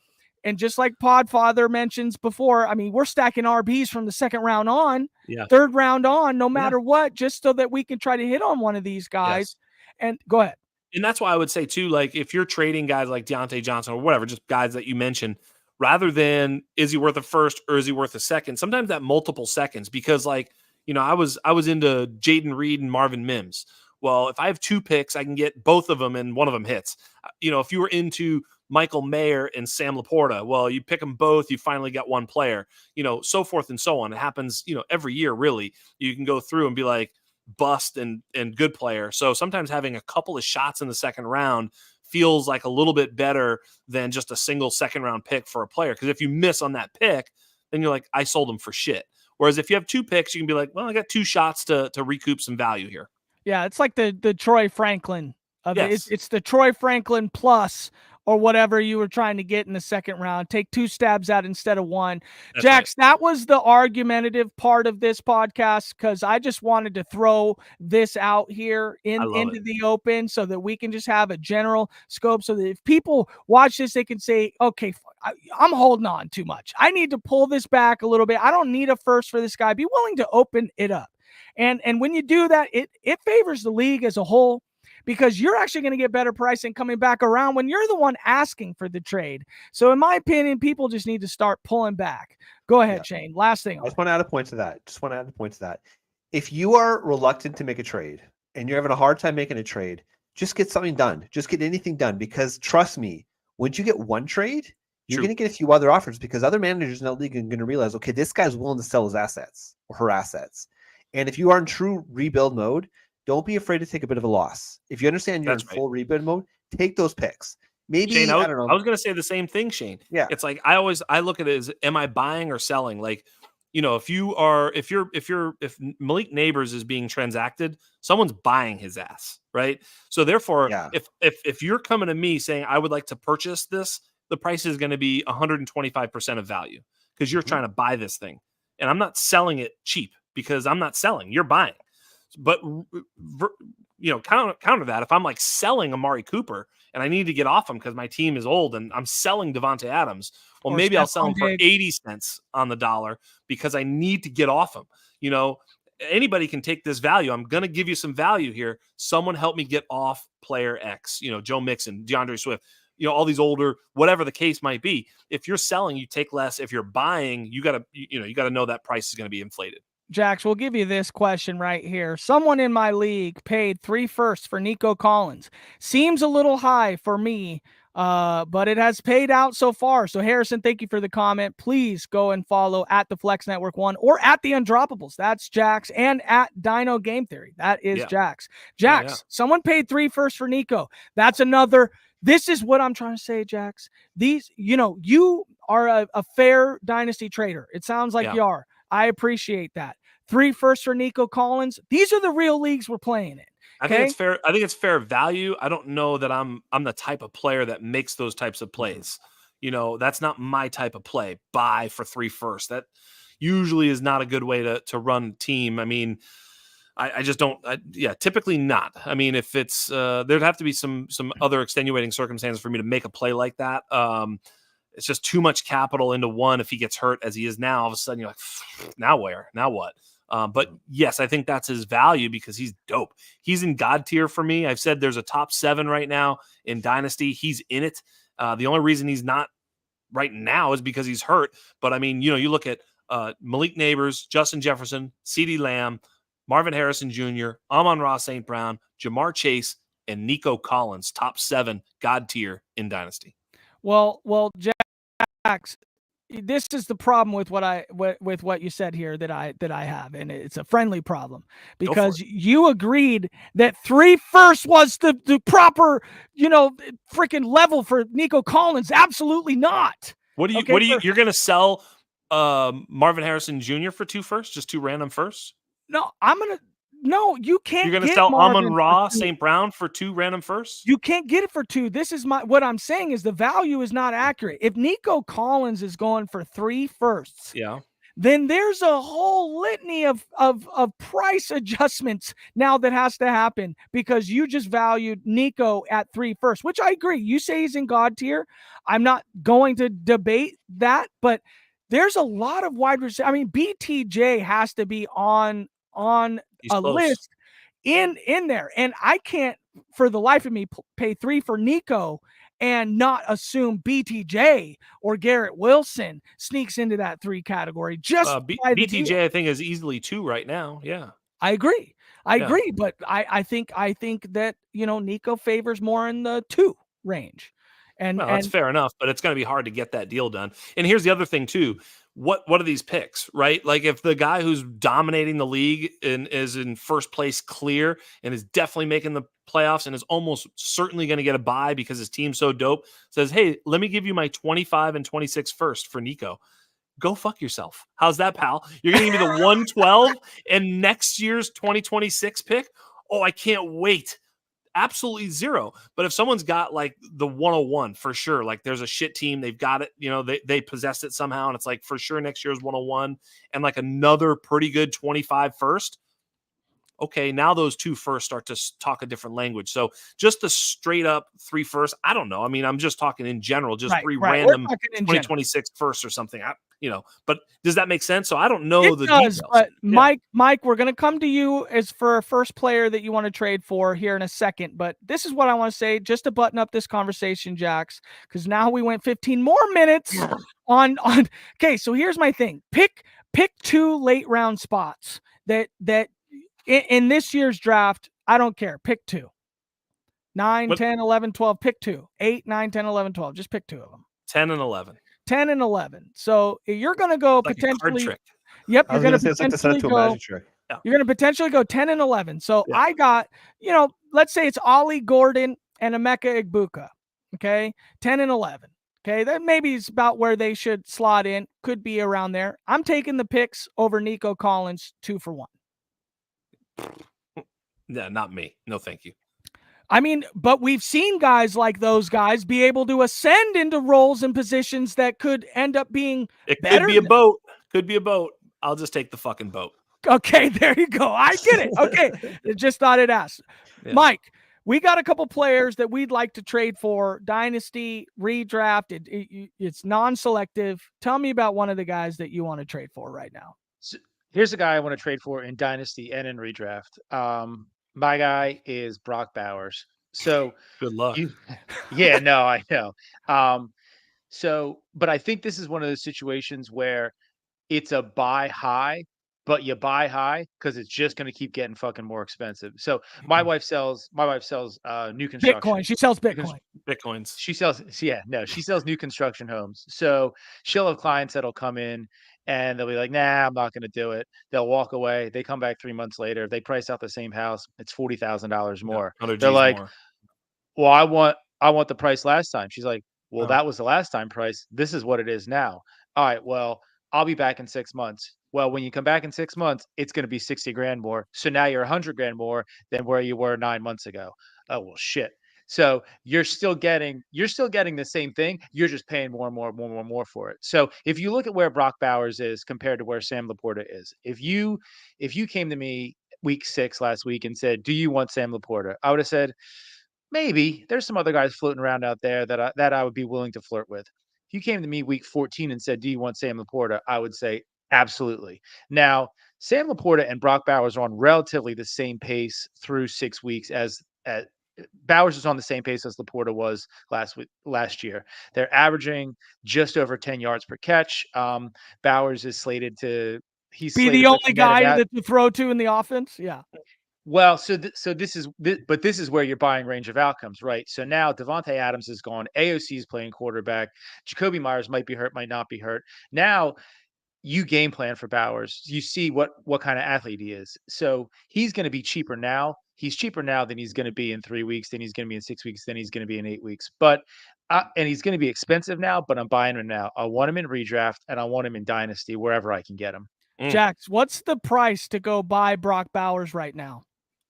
And just like Podfather mentions before, I mean, we're stacking RBs from the 2nd round on, 3rd round on, no matter what, just so that we can try to hit on one of these guys. And go ahead. And that's why I would say too, like if you're trading guys like Deontay Johnson or whatever, just guys that you mentioned, rather than is he worth a 1st or is he worth a 2nd? Sometimes that multiple seconds, because I was into Jaden Reed and Marvin Mims. Well, if I have 2 picks, I can get both of them and one of them hits. If you were into Michael Mayer and Sam Laporta, well, you pick them both, you finally got one player, so forth and so on. It happens, every year, really. You can go through and be like bust and good player. So sometimes having a couple of shots in the 2nd round feels like a little bit better than just a single 2nd round pick for a player. Because if you miss on that pick, then you're like, I sold him for shit. Whereas if you have 2 picks, you can be like, well, I got 2 shots to recoup some value here. Yeah, it's like the Troy Franklin. Yes. It's the Troy Franklin plus or whatever you were trying to get in the second round. Take 2 stabs at instead of 1. That's Jax, right. that was the argumentative part of this podcast because I just wanted to throw this out here into the open so that we can just have a general scope so that if people watch this, they can say, okay, I'm holding on too much. I need to pull this back a little bit. I don't need a first for this guy. Be willing to open it up. And when you do that, it favors the league as a whole because you're actually going to get better pricing coming back around when you're the one asking for the trade. So in my opinion, people just need to start pulling back. Go ahead, Shane. Last thing. I just want to add a point to that. If you are reluctant to make a trade and you're having a hard time making a trade, just get something done. Just get anything done because trust me, once you get one trade, you're going to get a few other offers because other managers in that league are going to realize, okay, this guy's willing to sell his assets or her assets. And if you are in true rebuild mode, don't be afraid to take a bit of a loss. If you understand you're in full rebuild mode, take those picks. Maybe Shane, I don't know. I was going to say the same thing, Shane. Yeah, it's like I look at it as, am I buying or selling? Like, if Malik Neighbors is being transacted, someone's buying his ass, right? So therefore, if you're coming to me saying I would like to purchase this, the price is going to be 125% of value because you're trying to buy this thing, and I'm not selling it cheap because I'm not selling. You're buying. But counter that. If I'm like selling Amari Cooper and I need to get off him because my team is old and I'm selling Devontae Adams, well, maybe I'll sell him for 80 cents on the dollar because I need to get off him. Anybody can take this value. I'm going to give you some value here. Someone help me get off player X. Joe Mixon, DeAndre Swift. All these older, whatever the case might be. If you're selling, you take less. If you're buying, you gotta know that price is going to be inflated. Jax, we'll give you this question right here. Someone in my league paid 3 firsts for Nico Collins. Seems a little high for me, but it has paid out so far. So Harrison, thank you for the comment. Please go and follow at the Flex Network 1 or at the Undroppables. That's Jax, and at Dino Game Theory. That is Jax. Jax, someone paid 3 firsts for Nico. That's another. This is what I'm trying to say, Jax. You are a fair dynasty trader. It sounds like you are. I appreciate that. 3 firsts for Nico Collins. These are the real leagues we're playing in. I think it's fair. I think it's fair value. I don't know that I'm the type of player that makes those types of plays. That's not my type of play. Buy for 3 firsts. That usually is not a good way to run a team. I mean, I just don't. Typically not. I mean, if it's there'd have to be some other extenuating circumstances for me to make a play like that. It's just too much capital into one. If he gets hurt as he is now, all of a sudden you're like, now where? Now what? But yes, I think that's his value because he's dope. He's in God tier for me. I've said there's a top 7 right now in Dynasty. He's in it. The only reason he's not right now is because he's hurt. But I mean, you look at Malik Neighbors, Justin Jefferson, CeeDee Lamb, Marvin Harrison Jr., Amon-Ra St. Brown, Jamar Chase, and Nico Collins, top 7 God tier in Dynasty. Well, Jax, this is the problem with what you said here that I have, and it's a friendly problem because you agreed that 3 firsts was the proper, freaking level for Nico Collins. Absolutely not. You're going to sell Marvin Harrison Jr. for 2 firsts, just 2 random firsts? No, you can't. You're going to sell Amon-Ra St. Brown for 2 random firsts? You can't get it for 2. This is what I'm saying is the value is not accurate. If Nico Collins is going for 3 firsts, then there's a whole litany of price adjustments now that has to happen because you just valued Nico at 3 firsts, which I agree. You say he's in God tier. I'm not going to debate that, but there's a lot of wide receivers. I mean, BTJ has to be on a list in there, and I can't for the life of me pay 3 for Nico and not assume BTJ or Garrett Wilson sneaks into that 3 category. Just BTJ, I think, is easily 2 right now. Yeah, I agree, but I think that Nico favors more in the 2 range. And that's fair enough, but it's going to be hard to get that deal done. And here's the other thing too. What are these picks, right? Like if the guy who's dominating the league and is in first place clear and is definitely making the playoffs and is almost certainly going to get a bye because his team's so dope, says, hey, let me give you my 25 and 26 first for Nico. Go fuck yourself. How's that, pal? You're going to give me the 112 and next year's 2026 pick? oh, I can't wait. Absolutely zero. But if someone's got like the 101 for sure, like there's a shit team, they've got it, they possessed it somehow, and it's like for sure next year's 101 and like another pretty good 25 first. Okay, now those 2 first start to talk a different language. So just the straight up 3 first, I don't know. I mean, I'm just talking in general, just right, 3 right. random 2026 first or something. But does that make sense? So I don't know the details. But Mike, we're going to come to you as for a first player that you want to trade for here in a second. But this is what I want to say, just to button up this conversation, Jax, because now we went 15 more minutes on. Okay, so here's my thing: pick 2 late round spots that in this year's draft. I don't care. Pick 2. 9, 10, 11, 12. Pick 2. 8, 9, 10, 11, 12. Just pick 2 of them. 10 and 11. 10 and 11. So you're going to go like potentially. A card trick. Yep, you're going to potentially go. You're going to potentially go 10 and 11. So I got, let's say it's Ollie Gordon and Emeka Egbuka. Okay, 10 and 11. Okay, that maybe is about where they should slot in. Could be around there. I'm taking the picks over Nico Collins 2 for 1. Yeah, not me. No, thank you. I mean, but we've seen guys like those guys be able to ascend into roles and positions that could end up being better. Could be a boat. Could be a boat. I'll just take the fucking boat. Okay, there you go. I get it. Okay, just thought I'd ask. Yeah. Mike, we got a couple players that we'd like to trade for. Dynasty, redraft. It's non-selective. Tell me about one of the guys that you want to trade for right now. So here's a guy I want to trade for in Dynasty and in redraft. My guy is Brock Bowers. So good luck. I know. But I think this is one of those situations where it's a buy high, but you buy high because it's just going to keep getting fucking more expensive. So my wife sells new construction. Bitcoin. She sells Bitcoins. She sells new construction homes. So she'll have clients that'll come in and they'll be like, nah, I'm not going to do it. They'll walk away. They come back 3 months later. They price out the same house. It's $40,000 more. They're like, more. Well, I want the price last time. She's like, well, that was the last time price. This is what it is now. All right, well, I'll be back in 6 months. Well, when you come back in 6 months, it's going to be 60 grand more. So now you're 100 grand more than where you were 9 months ago. Oh, well, shit. So you're still getting the same thing. You're just paying more and more for it. So if you look at where Brock Bowers is compared to where Sam Laporta is, if you came to me week 6 last week and said, do you want Sam Laporta? I would have said, maybe. There's some other guys floating around out there that I would be willing to flirt with. If you came to me week 14 and said, do you want Sam Laporta? I would say, absolutely. Now, Sam Laporta and Brock Bowers are on relatively the same pace through 6 weeks as Bowers is on the same pace as Laporta was last year. They're averaging just over 10 yards per catch. Bowers is slated to be the only guy that to throw to in the offense. Yeah. Well, this is where your buying range of outcomes, right? So now Devontae Adams is gone. AOC is playing quarterback. Jacoby Myers might be hurt, might not be hurt. Now you game plan for Bowers. You see what kind of athlete he is. So he's going to be cheaper now. He's cheaper now than he's going to be in 3 weeks, then he's going to be in 6 weeks, then he's going to be in 8 weeks. But and he's going to be expensive now, but I'm buying him now. I want him in redraft and I want him in Dynasty wherever I can get him. Jax, what's the price to go buy Brock Bowers right now?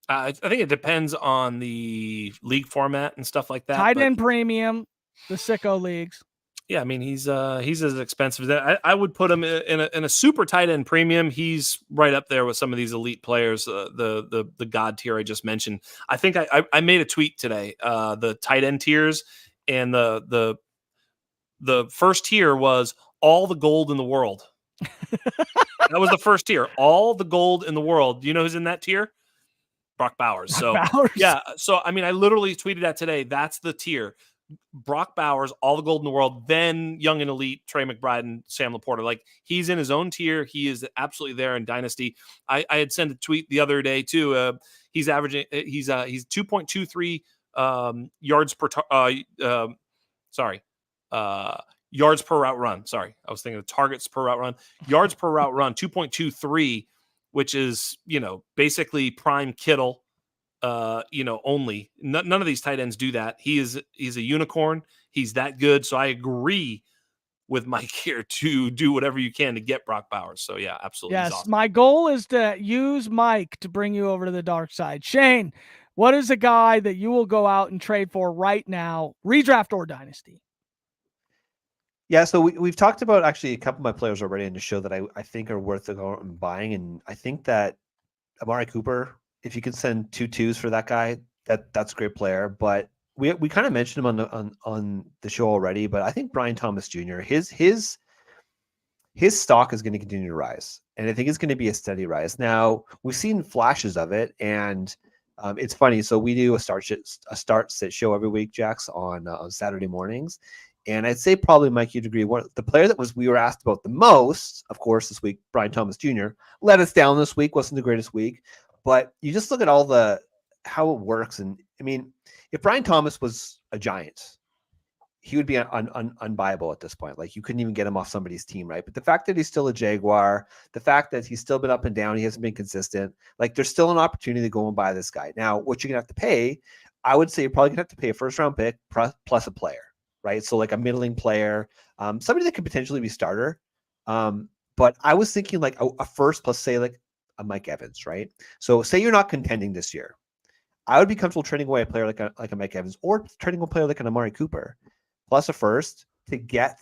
I think it depends on the league format and stuff like that. Tight end premium, the sicko leagues. Yeah, I mean he's as expensive as that. I would put him in a super tight end premium. He's right up there with some of these elite players, the god tier I just mentioned. I think I made a tweet today. The tight end tiers, and the first tier was all the gold in the world. That was the first tier, all the gold in the world. Do you know who's in that tier? Brock Bowers. So yeah, so I mean, I literally tweeted that today. That's the tier. Brock Bowers, all the gold in the world, then young and elite Trey McBride and Sam Laporta. Like he's in his own tier. He is absolutely there in Dynasty. I had sent a tweet the other day too. He's averaging. He's 2.23 yards per. Yards per route run. Sorry, I was thinking of targets per route run. Yards per route run 2.23, which is basically prime Kittle. Only none of these tight ends do that. He's a unicorn. He's that good. So I agree with Mike here to do whatever you can to get Brock Bowers. So yeah, absolutely. Yes, awesome. my goal is to use Mike to bring you over to the dark side. Shane, what is a guy that you will go out and trade for right now, redraft or dynasty? Yeah, so we've talked about actually a couple of my players already in the show that I think are worth the go and buying, and I think that Amari Cooper, if you can send 2 2s for that guy, that's a great player. But we kind of mentioned him on the show already. But I think Brian Thomas Jr. his stock is going to continue to rise, and I think it's going to be a steady rise. Now we've seen flashes of it, and it's funny. So we do a start sit show every week, Jax, on Saturday mornings. And I'd say probably, Mike, you'd agree, the player that we were asked about the most, of course, this week, Brian Thomas Jr., let us down this week, wasn't the greatest week. But you just look at how it works. And I mean, if Brian Thomas was a Giant, he would be unbuyable at this point. Like, you couldn't even get him off somebody's team, right? But the fact that he's still a Jaguar, the fact that he's still been up and down, he hasn't been consistent, like, there's still an opportunity to go and buy this guy. Now, what you're going to have to pay, I would say you're probably going to have to pay a first-round pick plus a player. Right. So like a middling player, somebody that could potentially be starter. But I was thinking like a first plus, say, like a Mike Evans. Right. So say you're not contending this year, I would be comfortable trading away a player like a Mike Evans, or trading a player like an Amari Cooper plus a first to get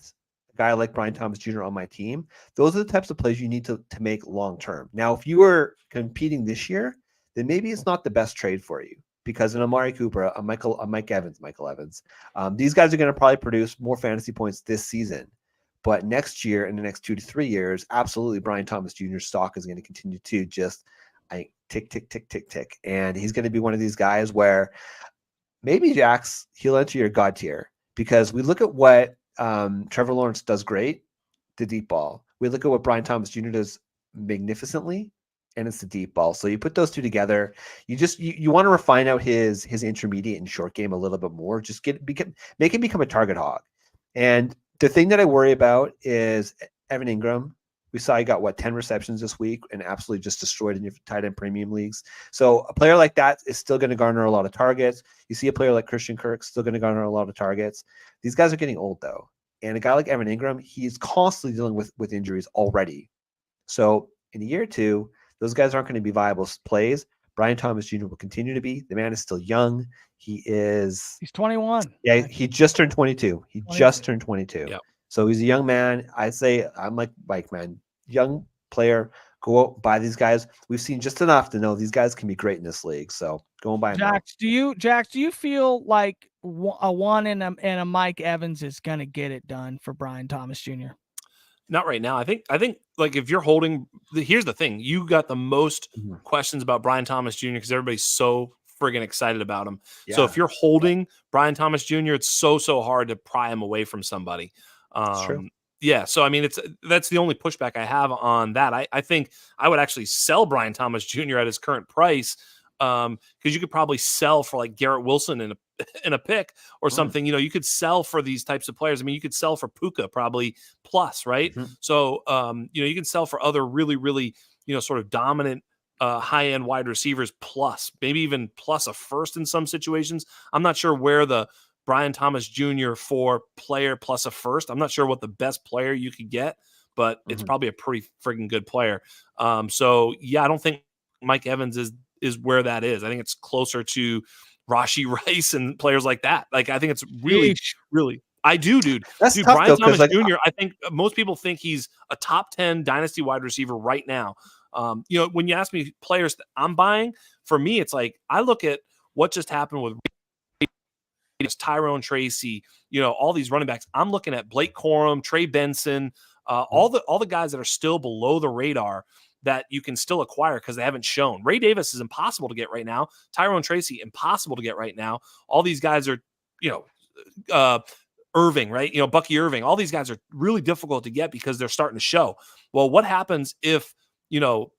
a guy like Brian Thomas Jr. on my team. Those are the types of plays you need to make long term. Now, if you were competing this year, then maybe it's not the best trade for you. Because an Amari Cooper, a Mike Evans, these guys are going to probably produce more fantasy points this season. But next year, in the next 2 to 3 years, absolutely, Brian Thomas Jr.'s stock is going to continue to just tick, tick, tick, tick, tick. And he's going to be one of these guys where maybe, Jax, he'll enter your God tier. Because we look at what Trevor Lawrence does great, the deep ball. We look at what Brian Thomas Jr. does magnificently, and it's the deep ball. So you put those two together, you want to refine out his intermediate and short game a little bit more. Just make him become a target hog. And the thing that I worry about is Evan Ingram. We saw he got 10 receptions this week and absolutely just destroyed in your tight end premium leagues. So a player like that is still going to garner a lot of targets. You see a player like Christian Kirk still going to garner a lot of targets. These guys are getting old though. And a guy like Evan Ingram, he's constantly dealing with injuries already. So in a year or two, those guys aren't going to be viable plays. Brian Thomas Jr. will continue to be. The man is still young. He's 21. Yeah, he just turned 22. He just turned 22. Yep. So he's a young man. I'd say I'm like Mike, man. Young player. Go out, buy these guys. We've seen just enough to know these guys can be great in this league. So go and buy them. Jax, do you feel like a one and a Mike Evans is going to get it done for Brian Thomas Jr.? Not right now. I think like if you're holding, here's the thing. You got the most questions about Brian Thomas Jr. because everybody's so friggin' excited about him. Yeah. So if you're holding Brian Thomas Jr., it's so hard to pry him away from somebody. That's true. Yeah. So, I mean, that's the only pushback I have on that. I think I would actually sell Brian Thomas Jr. at his current price because you could probably sell for like Garrett Wilson in a pick or something. You know, you could sell for these types of players. I mean, you could sell for Puka probably plus, right? So, you know, you can sell for other really, really, you know, sort of dominant high-end wide receivers plus, maybe even plus a first in some situations. I'm not sure where the Brian Thomas Jr. for player plus a first. I'm not sure what the best player you could get, but it's probably a pretty friggin' good player. So yeah, I don't think Mike Evans is where that is. I think it's closer to Rashee Rice and players like that. Like, I think it's really, I do, dude. That's dude, tough, Brian though, Thomas Jr., I think most people think he's a top 10 dynasty wide receiver right now. You know, when you ask me players that I'm buying, for me, it's like, I look at what just happened with Tyrone Tracy, you know, all these running backs. I'm looking at Blake Corum, Trey Benson, all the guys that are still below the radar that you can still acquire because they haven't shown. Ray Davis is impossible to get right now. Tyrone Tracy, impossible to get right now. All these guys are, you know, Irving, right? You know, Bucky Irving. All these guys are really difficult to get because they're starting to show. Well, what happens if, you know,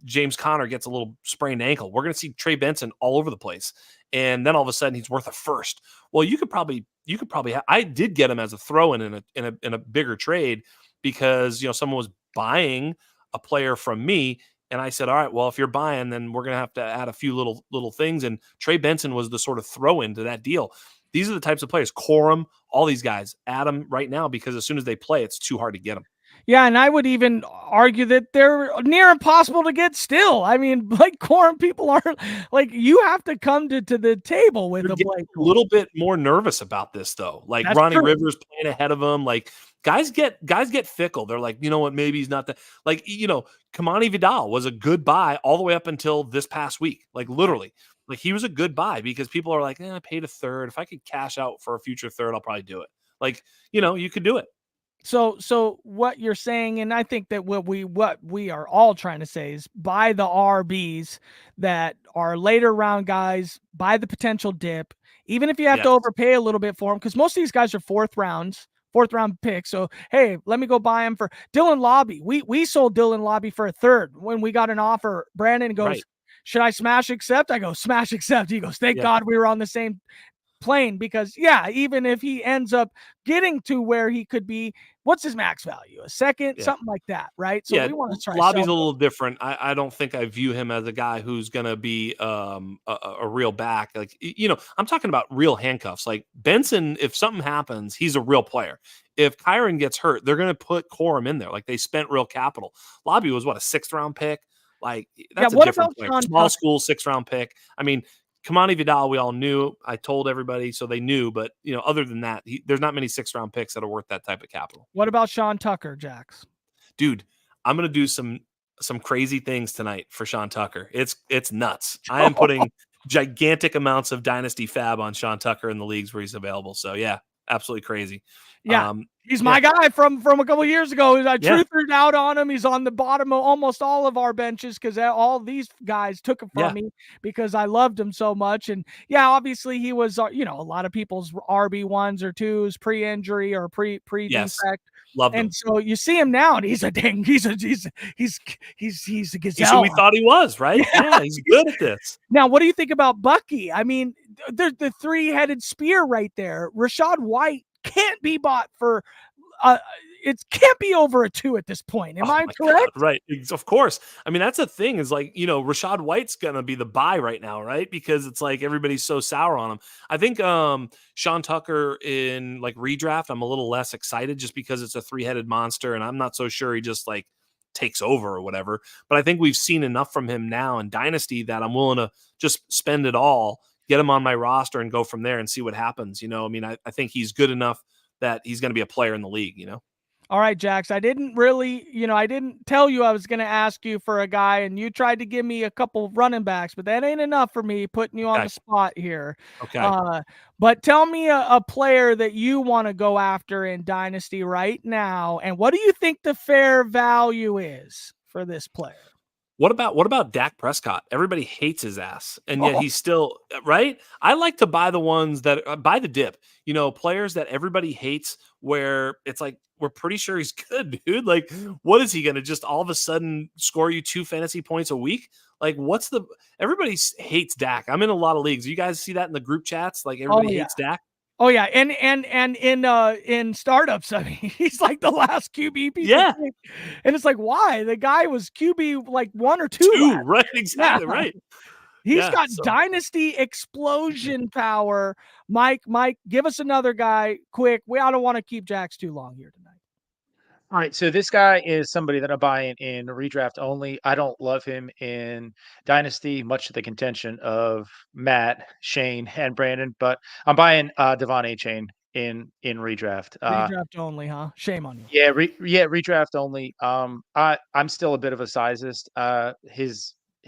James Conner gets a little sprained ankle? We're going to see Trey Benson all over the place. And then all of a sudden he's worth a first. Well, you could probably I did get him as a throw-in in a bigger trade because, you know, someone was buying a player from me. And I said, all right, well, if you're buying, then we're going to have to add a few little things. And Trey Benson was the sort of throw-in to that deal. These are the types of players. Corum, all these guys, add them right now because as soon as they play, it's too hard to get them. Yeah, and I would even argue that they're near impossible to get still. I mean, Blake Corum, people are like, you have to come to the table with a Blake Corum. A little bit more nervous about this, though. Like That's Ronnie true. Rivers playing ahead of him. Like guys get fickle. They're like, you know what, maybe he's not that. Like, you know, Kamani Vidal was a good buy all the way up until this past week. Like literally. Like he was a good buy because people are like, I paid a third. If I could cash out for a future third, I'll probably do it. Like, you know, you could do it. So what you're saying, and I think that what we are all trying to say is buy the RBs that are later round guys, buy the potential dip, even if you have to overpay a little bit for them, because most of these guys are fourth round picks. So hey, let me go buy him for Dylan Lobby. We sold Dylan Lobby for a third when we got an offer. Brandon goes, should I smash accept? I go, smash accept. He goes, thank God we were on the same plane, because even if he ends up getting to where he could be, what's his max value? A second, something like that, right? So we want to try. Lobby's a little different. I don't think I view him as a guy who's going to be a real back. Like, you know, I'm talking about real handcuffs. Like Benson, if something happens, he's a real player. If Kyron gets hurt, they're going to put Corum in there. Like they spent real capital. Lobby was what, a 6th round pick? Like that's a different player. Small school 6th round pick. I mean, Kamani Vidal, we all knew. I told everybody, so they knew. But, you know, other than that, there's not many 6th round picks that are worth that type of capital. What about Sean Tucker, Jax? Dude, I'm going to do some crazy things tonight for Sean Tucker. It's nuts. I am putting gigantic amounts of Dynasty Fab on Sean Tucker in the leagues where he's available. So, yeah, absolutely crazy. Yeah, he's my guy from a couple of years ago. I truthered out on him. He's on the bottom of almost all of our benches because all these guys took him from me because I loved him so much. And obviously he was, you know, a lot of people's RB1s or 2s pre-injury or pre-defect. Love him. And so you see him now, and he's a gazelle. He's who we thought he was, right? Yeah, he's good at this. Now, what do you think about Bucky? I mean, there's the 3-headed spear right there. Rashad White can't be bought for it can't be over a 2 at this point. Am I correct? God, right. Of course. I mean, that's the thing is like, you know, Rashad White's going to be the buy right now, right? Because it's like everybody's so sour on him. I think Sean Tucker in like redraft, I'm a little less excited just because it's a 3-headed monster and I'm not so sure he just like takes over or whatever. But I think we've seen enough from him now in Dynasty that I'm willing to just spend it all, get him on my roster and go from there and see what happens. You know, I mean, I think he's good enough that he's going to be a player in the league, you know? All right, Jax, I didn't really, you know, I didn't tell you I was going to ask you for a guy, and you tried to give me a couple running backs, but that ain't enough for me putting you on the spot here. Okay. But tell me a player that you want to go after in Dynasty right now, and what do you think the fair value is for this player? What about Dak Prescott? Everybody hates his ass, and yet he's still right. I like to buy the ones that buy the dip. You know, players that everybody hates, where it's like we're pretty sure he's good, dude. Like, what is he going to just all of a sudden score you 2 fantasy points a week? Like, everybody hates Dak. I'm in a lot of leagues. You guys see that in the group chats? Like, everybody hates Dak. Oh yeah, and in startups, I mean, he's like the last QB people. Yeah, and it's like, why? The guy was QB like 1 or 2. Right? Exactly, right. He's got Dynasty explosion power. Mike, give us another guy quick. I don't want to keep Jax too long here tonight. All right, so this guy is somebody that I'm buying in redraft only. I don't love him in Dynasty, much to the contention of Matt, Shane, and Brandon, but I'm buying Devon A-Chain in redraft. Redraft only, huh? Shame on you. Yeah, redraft only. I'm still a bit of a sizist.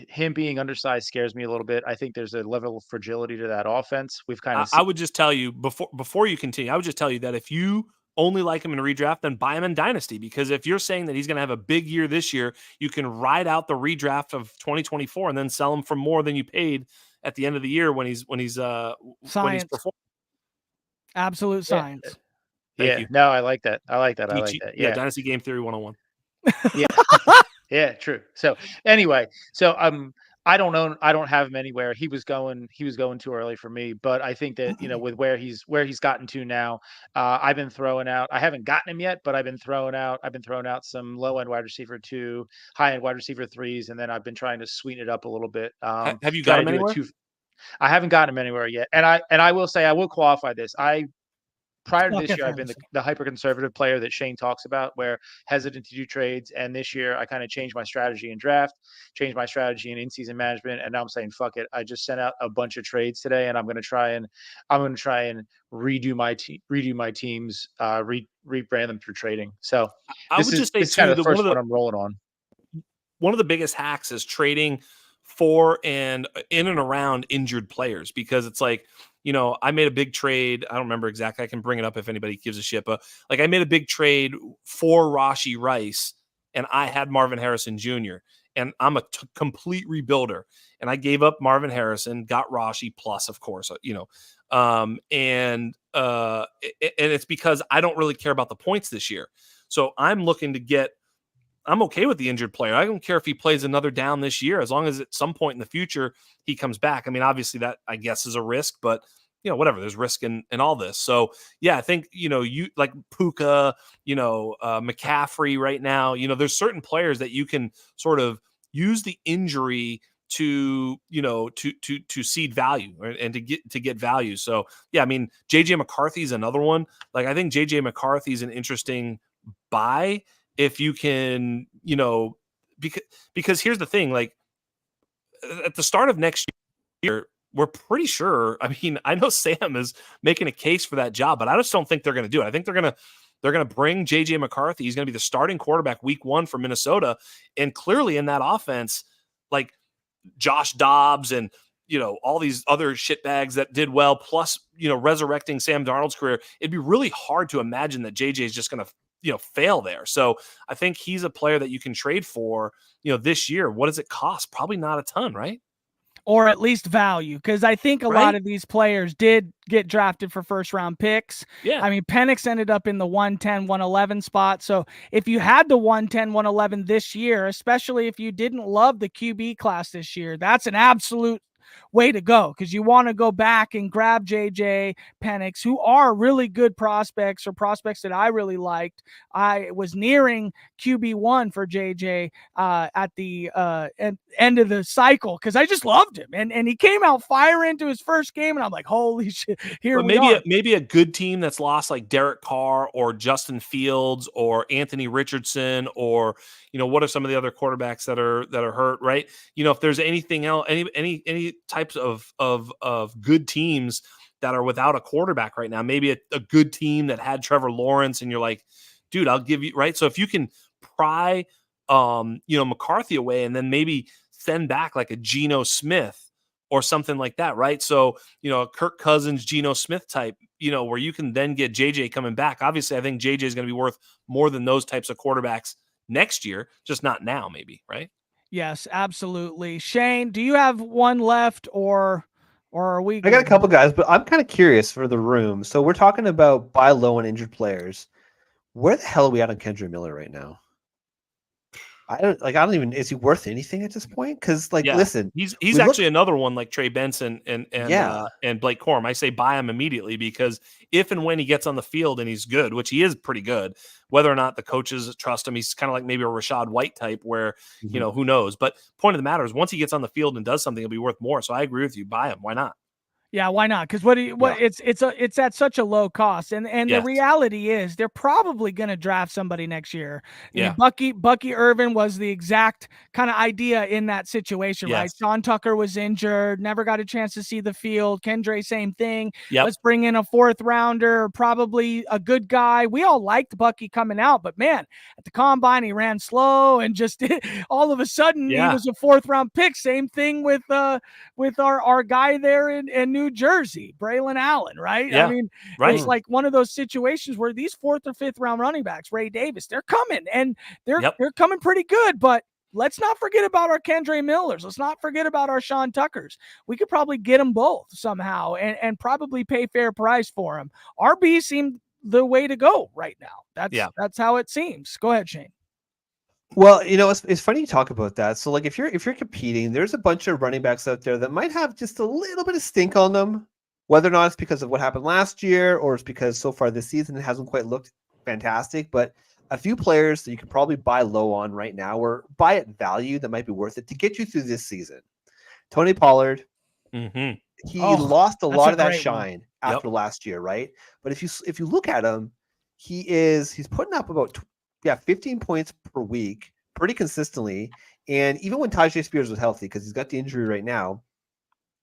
Him being undersized scares me a little bit. I think there's a level of fragility to that offense. We've kind of. I would just tell you before you continue. I would just tell you that if you only like him in redraft, then buy him in Dynasty, because if you're saying that he's going to have a big year this year, you can ride out the redraft of 2024 and then sell him for more than you paid at the end of the year when he's performing. Absolute science. Thank you. No, I like that. I like that. Yeah, Dynasty Game Theory 101. Yeah. Yeah, true. So anyway, I don't know. I don't have him anywhere. He was going too early for me, but I think that, you know, with where he's gotten to now, I've been throwing out, I haven't gotten him yet, but I've been throwing out some low end wide receiver 2, high end wide receiver 3s. And then I've been trying to sweeten it up a little bit. Have you got him anywhere? I haven't gotten him anywhere yet. And I will say, I will qualify this. Prior to this year, I've been the hyper conservative player that Shane talks about, where hesitant to do trades. And this year, I kind of changed my strategy in draft, changed my strategy in season management, and now I'm saying fuck it. I just sent out a bunch of trades today, and I'm going to try and redo my teams, rebrand them through trading. So I would just say it's kind of the first one one I'm rolling on. One of the biggest hacks is trading for and in and around injured players, because it's like, I made a big trade. I don't remember exactly. I can bring it up if anybody gives a shit. But like, I made a big trade for Rashee Rice, and I had Marvin Harrison Jr. And I'm a complete rebuilder. And I gave up Marvin Harrison, got Rashee plus, of course, and it's because I don't really care about the points this year. So I'm looking to get. I'm okay with the injured player. I don't care if he plays another down this year, as long as at some point in the future he comes back. I mean, obviously that, I guess, is a risk, but whatever. There's risk in all this. So yeah, I think you like Puka, McCaffrey right now. There's certain players that you can sort of use the injury to seed value and to get value. So yeah, I mean, JJ McCarthy is another one. Like, I think JJ McCarthy is an interesting buy. If you can, because here's the thing, like at the start of next year, we're pretty sure. I mean, I know Sam is making a case for that job, but I just don't think they're going to do it. I think they're going to bring JJ McCarthy. He's going to be the starting quarterback week 1 for Minnesota. And clearly in that offense, like Josh Dobbs and, all these other shitbags that did well, plus, resurrecting Sam Darnold's career, it'd be really hard to imagine that JJ is just going to, fail there. So I think he's a player that you can trade for, this year. What does it cost? Probably not a ton, right? Or at least value, because I think a lot of these players did get drafted for first-round picks. Yeah. I mean, Penix ended up in the 110, 111 spot. So if you had the 110, 111 this year, especially if you didn't love the QB class this year, that's an absolute way to go, because you want to go back and grab JJ, Penix, who are really good prospects, or prospects that I really liked. I was nearing QB1 for JJ at the end of the cycle, because I just loved him, and he came out fire into his first game, and I'm like, holy shit, here we are. Maybe a good team that's lost like Derek Carr or Justin Fields or Anthony Richardson, or what are some of the other quarterbacks that are hurt, right? If there's anything else, any types of good teams that are without a quarterback right now, maybe a good team that had Trevor Lawrence, and you're like, dude, I'll give you, right? So if you can pry McCarthy away, and then maybe send back like a Geno Smith or something like that, right? So, a Kirk Cousins, Geno Smith type, where you can then get JJ coming back. Obviously, I think JJ is going to be worth more than those types of quarterbacks next year, just not now, maybe, right? Yes, absolutely. Shane, do you have one left, or are we? I got a couple guys, but I'm kind of curious for the room. So we're talking about buy low and injured players. Where the hell are we at on Kendra Miller right now? I don't even, is he worth anything at this point? Because listen, he's actually another one like Trey Benson and Blake Corum. I say buy him immediately, because if and when he gets on the field and he's good, which he is pretty good, whether or not the coaches trust him, he's kind of like maybe a Rashad White type where, who knows? But point of the matter is, once he gets on the field and does something, it'll be worth more. So I agree with you. Buy him. Why not? Yeah, why not? Because it's at such a low cost, and the reality is they're probably going to draft somebody next year. Yeah, Bucky Irvin was the exact kind of idea in that situation, right? Sean Tucker was injured, never got a chance to see the field. Kendre, same thing. Let's bring in a 4th rounder, probably a good guy. We all liked Bucky coming out, but man, at the combine he ran slow, and just all of a sudden he was a 4th round pick. Same thing with our guy there in New Jersey, Braylon Allen, right? Yeah, I mean, it's like one of those situations where these 4th or 5th round running backs, Ray Davis, they're coming, and they're coming pretty good. But let's not forget about our Kendre Millers. Let's not forget about our Sean Tuckers. We could probably get them both somehow, and probably pay fair price for them. RB seemed the way to go right now. That's how it seems. Go ahead, Shane. Well, it's funny you talk about that. So, like, if you're competing, there's a bunch of running backs out there that might have just a little bit of stink on them, whether or not it's because of what happened last year, or it's because so far this season it hasn't quite looked fantastic. But a few players that you could probably buy low on right now, or buy at value that might be worth it to get you through this season: Tony Pollard, He lost a lot of that shine after Yep. last year, right? But if you look at him, he's putting up about 15 points per week pretty consistently. And even when Tajay Spears was healthy, because he's got the injury right now,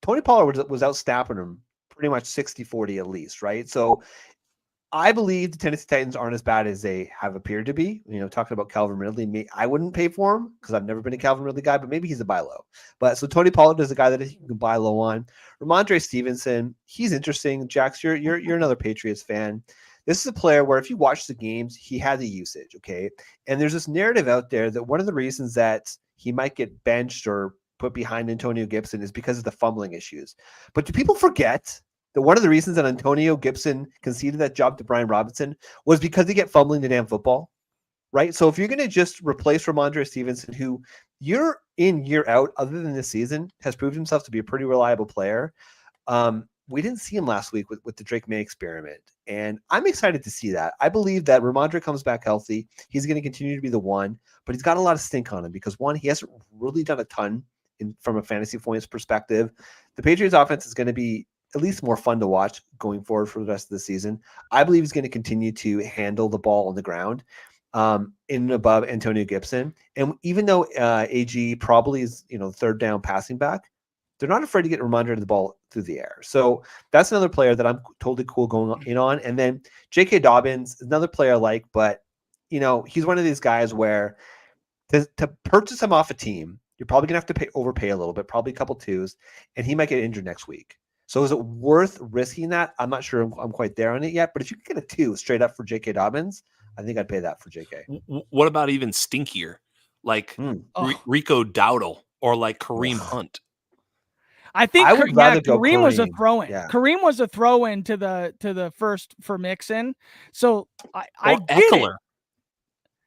Tony Pollard was out snapping him pretty much 60-40 at least, right? So I believe the Tennessee Titans aren't as bad as they have appeared to be. You know, talking about Calvin Ridley, I wouldn't pay for him because I've never been a Calvin Ridley guy, but maybe he's a buy low. But so Tony Pollard is a guy that you can buy low on. Ramondre Stevenson, he's interesting. Jax, you're another Patriots fan. This is a player where if you watch the games, he had the usage, okay? And there's this narrative out there that one of the reasons that he might get benched or put behind Antonio Gibson is because of the fumbling issues. But do people forget that one of the reasons that Antonio Gibson conceded that job to Brian Robinson was because they get fumbling the damn football, right? So if you're going to just replace Ramondre Stevenson, who year in, year out, other than this season, has proved himself to be a pretty reliable player, we didn't see him last week with the Drake May experiment. And I'm excited to see that. I believe that Ramondre comes back healthy. He's going to continue to be the one, but he's got a lot of stink on him because, one, he hasn't really done a ton from a fantasy points perspective. The Patriots offense is going to be at least more fun to watch going forward for the rest of the season. I believe he's going to continue to handle the ball on the ground in and above Antonio Gibson. And even though AG probably is, third down passing back, they're not afraid to get Ramondre the ball through the air. So that's another player that I'm totally cool going in on. And then J.K. Dobbins, another player I like, but he's one of these guys where to purchase him off a team, you're probably gonna have to overpay a little bit, probably a couple twos, and he might get injured next week. So is it worth risking that? I'm not sure I'm quite there on it yet, but if you can get a 2 straight up for J.K. Dobbins, I think I'd pay that for J.K. What about even stinkier, like Rico Dowdle or like Kareem Hunt? I think I would rather go Kareem was a throw-in. Yeah. Kareem was a throw-in to the first for Mixon. So I get Eckler. it.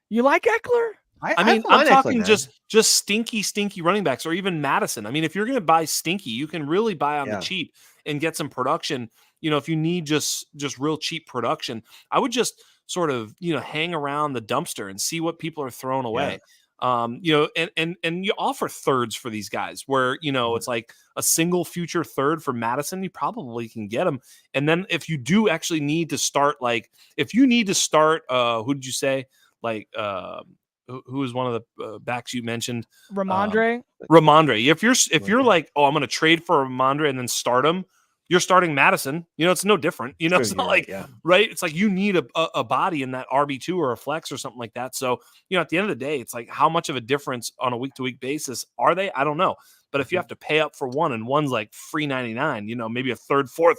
You like Eckler? I mean, I'm talking just stinky running backs, or even Madison. I mean, if you're going to buy stinky, you can really buy on the cheap and get some production. If you need just real cheap production, I would just sort of hang around the dumpster and see what people are throwing away. And you offer thirds for these guys where it's like a single future third for Madison, you probably can get them. And then if you do actually need to start, who did you say, who is one of the backs you mentioned? Ramondre. If you're like, I'm going to trade for Ramondre and then start him, you're starting Madison. It's no different. It's not like, right? It's like you need a body in that RB2 or a flex or something like that. So, at the end of the day, it's like how much of a difference on a week-to-week basis are they? I don't know. But if you have to pay up for one and one's like free 99, maybe a third, fourth,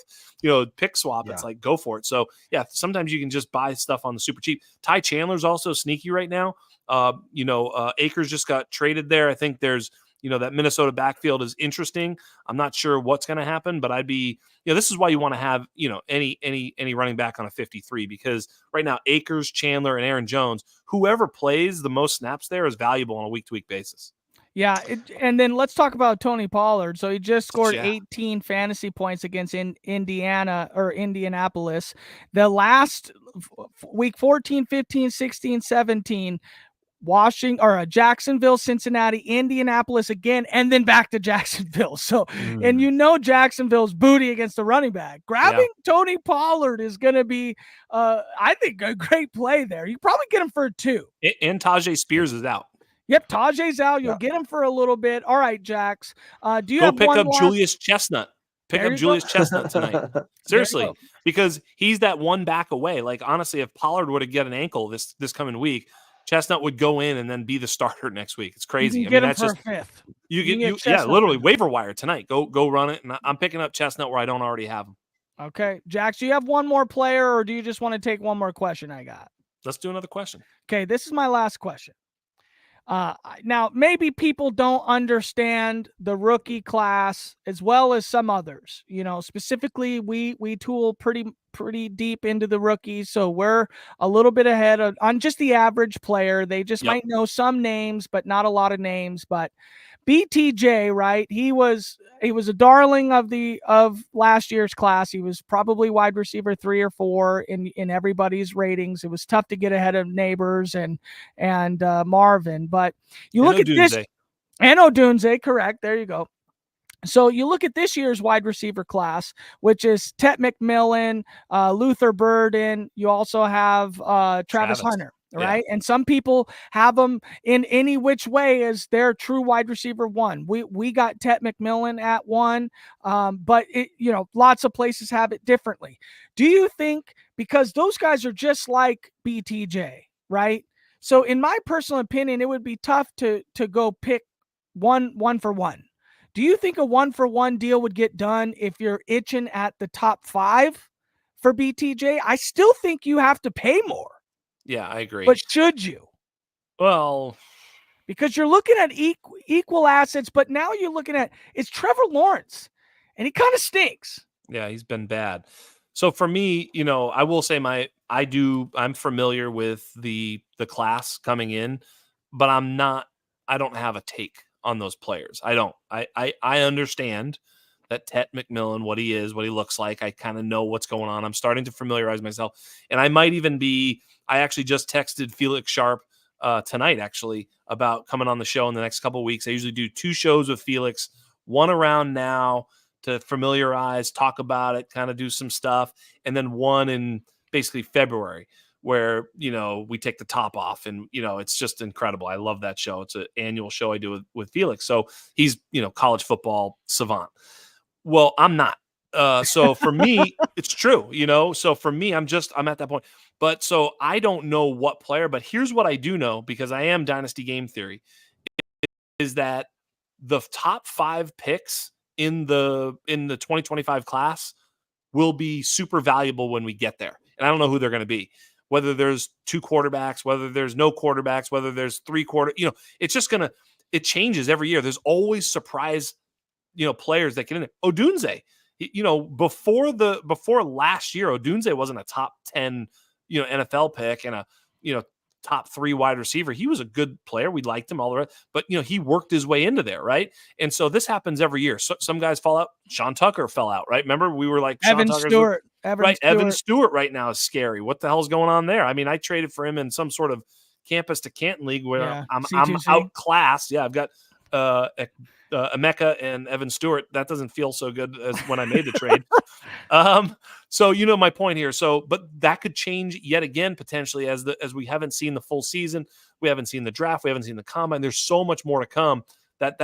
pick swap, it's like, go for it. So, sometimes you can just buy stuff on the super cheap. Ty Chandler's also sneaky right now. Akers just got traded there. I think there's, that Minnesota backfield is interesting. I'm not sure what's going to happen, but I'd be, this is why you want to have, any running back on a 53, because right now Akers, Chandler, and Aaron Jones, whoever plays the most snaps there is valuable on a week-to-week basis. Yeah, and then let's talk about Tony Pollard. So he just scored 18 fantasy points against Indianapolis. The last week 14, 15, 16, 17, Jacksonville, Cincinnati, Indianapolis again, and then back to Jacksonville. So, and Jacksonville's booty against the running back. Grabbing Tony Pollard is going to be, I think, a great play there. You probably get him for a 2. And Tajay Spears is out. Yep, Tajay's out. You'll get him for a little bit. All right, Jax. Do you have pick one up last... Julius Chestnut? Pick up Julius Chestnut tonight. Seriously, because he's that one back away. Like, honestly, if Pollard would have get an ankle this coming week, Chestnut would go in and then be the starter next week. It's crazy. You can get him for a 5th. Literally waiver wire tonight. Go run it. And I'm picking up Chestnut where I don't already have him. Okay, Jax, do you have one more player, or do you just want to take one more question I got? Let's do another question. Okay, this is my last question. Now, maybe people don't understand the rookie class as well as some others. Specifically, we tool pretty deep into the rookies, so we're a little bit ahead on just the average player. They just might know some names, but not a lot of names. But BTJ, right? He was a darling of last year's class. He was probably wide receiver 3 or 4 in everybody's ratings. It was tough to get ahead of Neighbors and Marvin. But you look at this, and Odunze, correct? There you go. So you look at this year's wide receiver class, which is Tet McMillan, Luther Burden. You also have Travis Hunter, right? Yeah. And some people have them in any which way as their true wide receiver 1. We got Tet McMillan at 1, but lots of places have it differently. Do you think, because those guys are just like BTJ, right? So in my personal opinion, it would be tough to go pick one for one. Do you think a 1-for-1 deal would get done if you're itching at the top 5 for BTJ? I still think you have to pay more. Yeah, I agree. But should you? Well, because you're looking at equal assets, but now you're looking at, it's Trevor Lawrence, and he kind of stinks. Yeah, he's been bad. So for me, I will say I'm familiar with the class coming in, but I don't have a take on those players. I don't. I understand that Tet McMillan, what he is, what he looks like. I kind of know what's going on. I'm starting to familiarize myself. And I might even I actually just texted Felix Sharp tonight, actually, about coming on the show in the next couple of weeks. I usually do 2 shows with Felix, one around now to familiarize, talk about it, kind of do some stuff, and then one in basically February, where, we take the top off, and, it's just incredible. I love that show. It's an annual show I do with Felix. So he's, college football savant. Well, I'm not. So for me, it's true, so for me, I'm at that point, but so I don't know what player, but here's what I do know, because I am Dynasty Game Theory, is that the top 5 picks in the 2025 class will be super valuable when we get there. And I don't know who they're going to be. Whether there's 2 quarterbacks, whether there's no quarterbacks, whether there's 3 it's just it changes every year. There's always surprise, players that get in there. Odunze, before last year, Odunze wasn't a top 10, NFL pick and a, top 3 wide receiver. He was a good player. We liked him all the rest, but he worked his way into there. Right. And so this happens every year. So some guys fall out. Sean Tucker fell out, right? Remember we were like, Evan Stewart. Evan Stewart right now is scary. What the hell's going on there? I mean, I traded for him in some sort of campus to Canton league where I'm outclassed. Yeah. I've got, Emeka and Evan Stewart. That doesn't feel so good as when I made the trade. So my point here. So, but that could change yet again potentially as we haven't seen the full season, we haven't seen the draft, we haven't seen the combine. There's so much more to come. That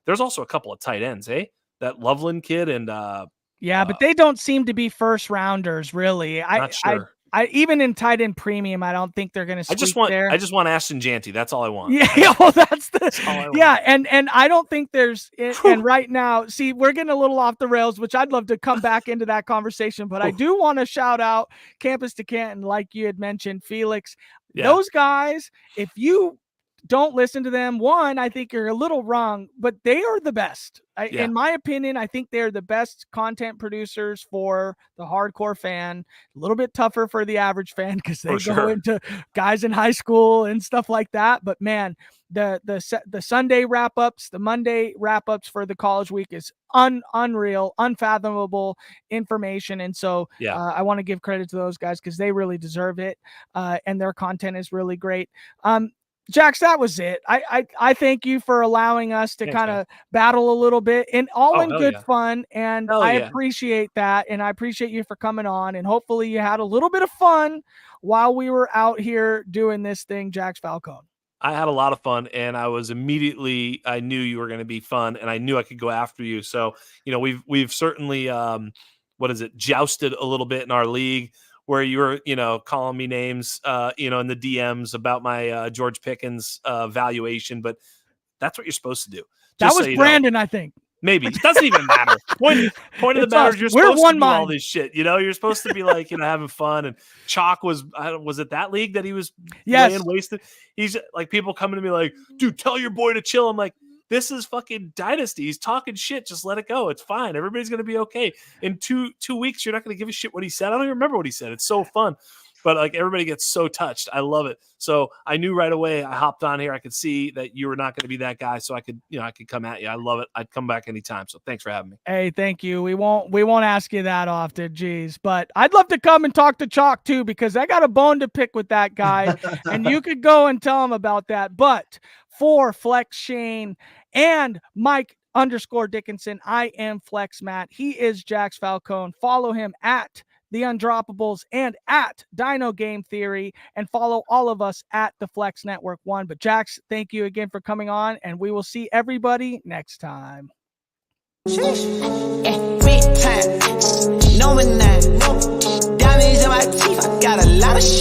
there's also a couple of tight ends, that Loveland kid and but they don't seem to be first rounders really. Not sure. I even in tight end premium, I don't think they're going to. I just want Ashton Janty. That's all I want. Yeah, well, that's all I want. And I don't think there's. And right now, see, we're getting a little off the rails, which I'd love to come back into that conversation. But I do want to shout out Campus to Canton, like you had mentioned, Felix. Yeah. Those guys, if you don't listen to them, one, I think you're a little wrong, but they are the best. In my opinion, I think they're the best content producers for the hardcore fan. A little bit tougher for the average fan because they go into guys in high school and stuff like that. But man, the Sunday wrap-ups, the Monday wrap-ups for the college week is unreal, unfathomable information. And so I want to give credit to those guys because they really deserve it. And their content is really great. Jax, that was it. I thank you for allowing us to kind of battle a little bit and in good fun. And I appreciate that. And I appreciate you for coming on. And hopefully you had a little bit of fun while we were out here doing this thing, Jax Falcone. I had a lot of fun, and I knew you were going to be fun, and I knew I could go after you. So, we've certainly, jousted a little bit in our league, where you were, calling me names, in the DMs about my George Pickens valuation, but that's what you're supposed to do. That was Brandon, I think. Maybe it doesn't even matter. Point of the matter is you're supposed to do all this shit. You're supposed to be like, having fun. And Chalk was it that league that he was laying wasted? He's like, people coming to me like, dude, tell your boy to chill. I'm like, this is fucking Dynasty. He's talking shit. Just let it go. It's fine. Everybody's going to be okay. In two weeks, you're not going to give a shit what he said. I don't even remember what he said. It's so fun. But like everybody gets so touched. I love it. So I knew right away. I hopped on here. I could see that you were not going to be that guy. So I could come at you. I love it. I'd come back anytime. So thanks for having me. Hey, thank you. We won't ask you that often. Geez, but I'd love to come and talk to Chalk too, because I got a bone to pick with that guy and you could go and tell him about that. But for Flex Shane and Mike _Dickinson. I am Flex Matt. He is Jax Falcone. Follow him at the Undroppables and at Dino Game Theory, and follow all of us at the Flex Network 1. But Jax, thank you again for coming on, and we will see everybody next time. Sheesh.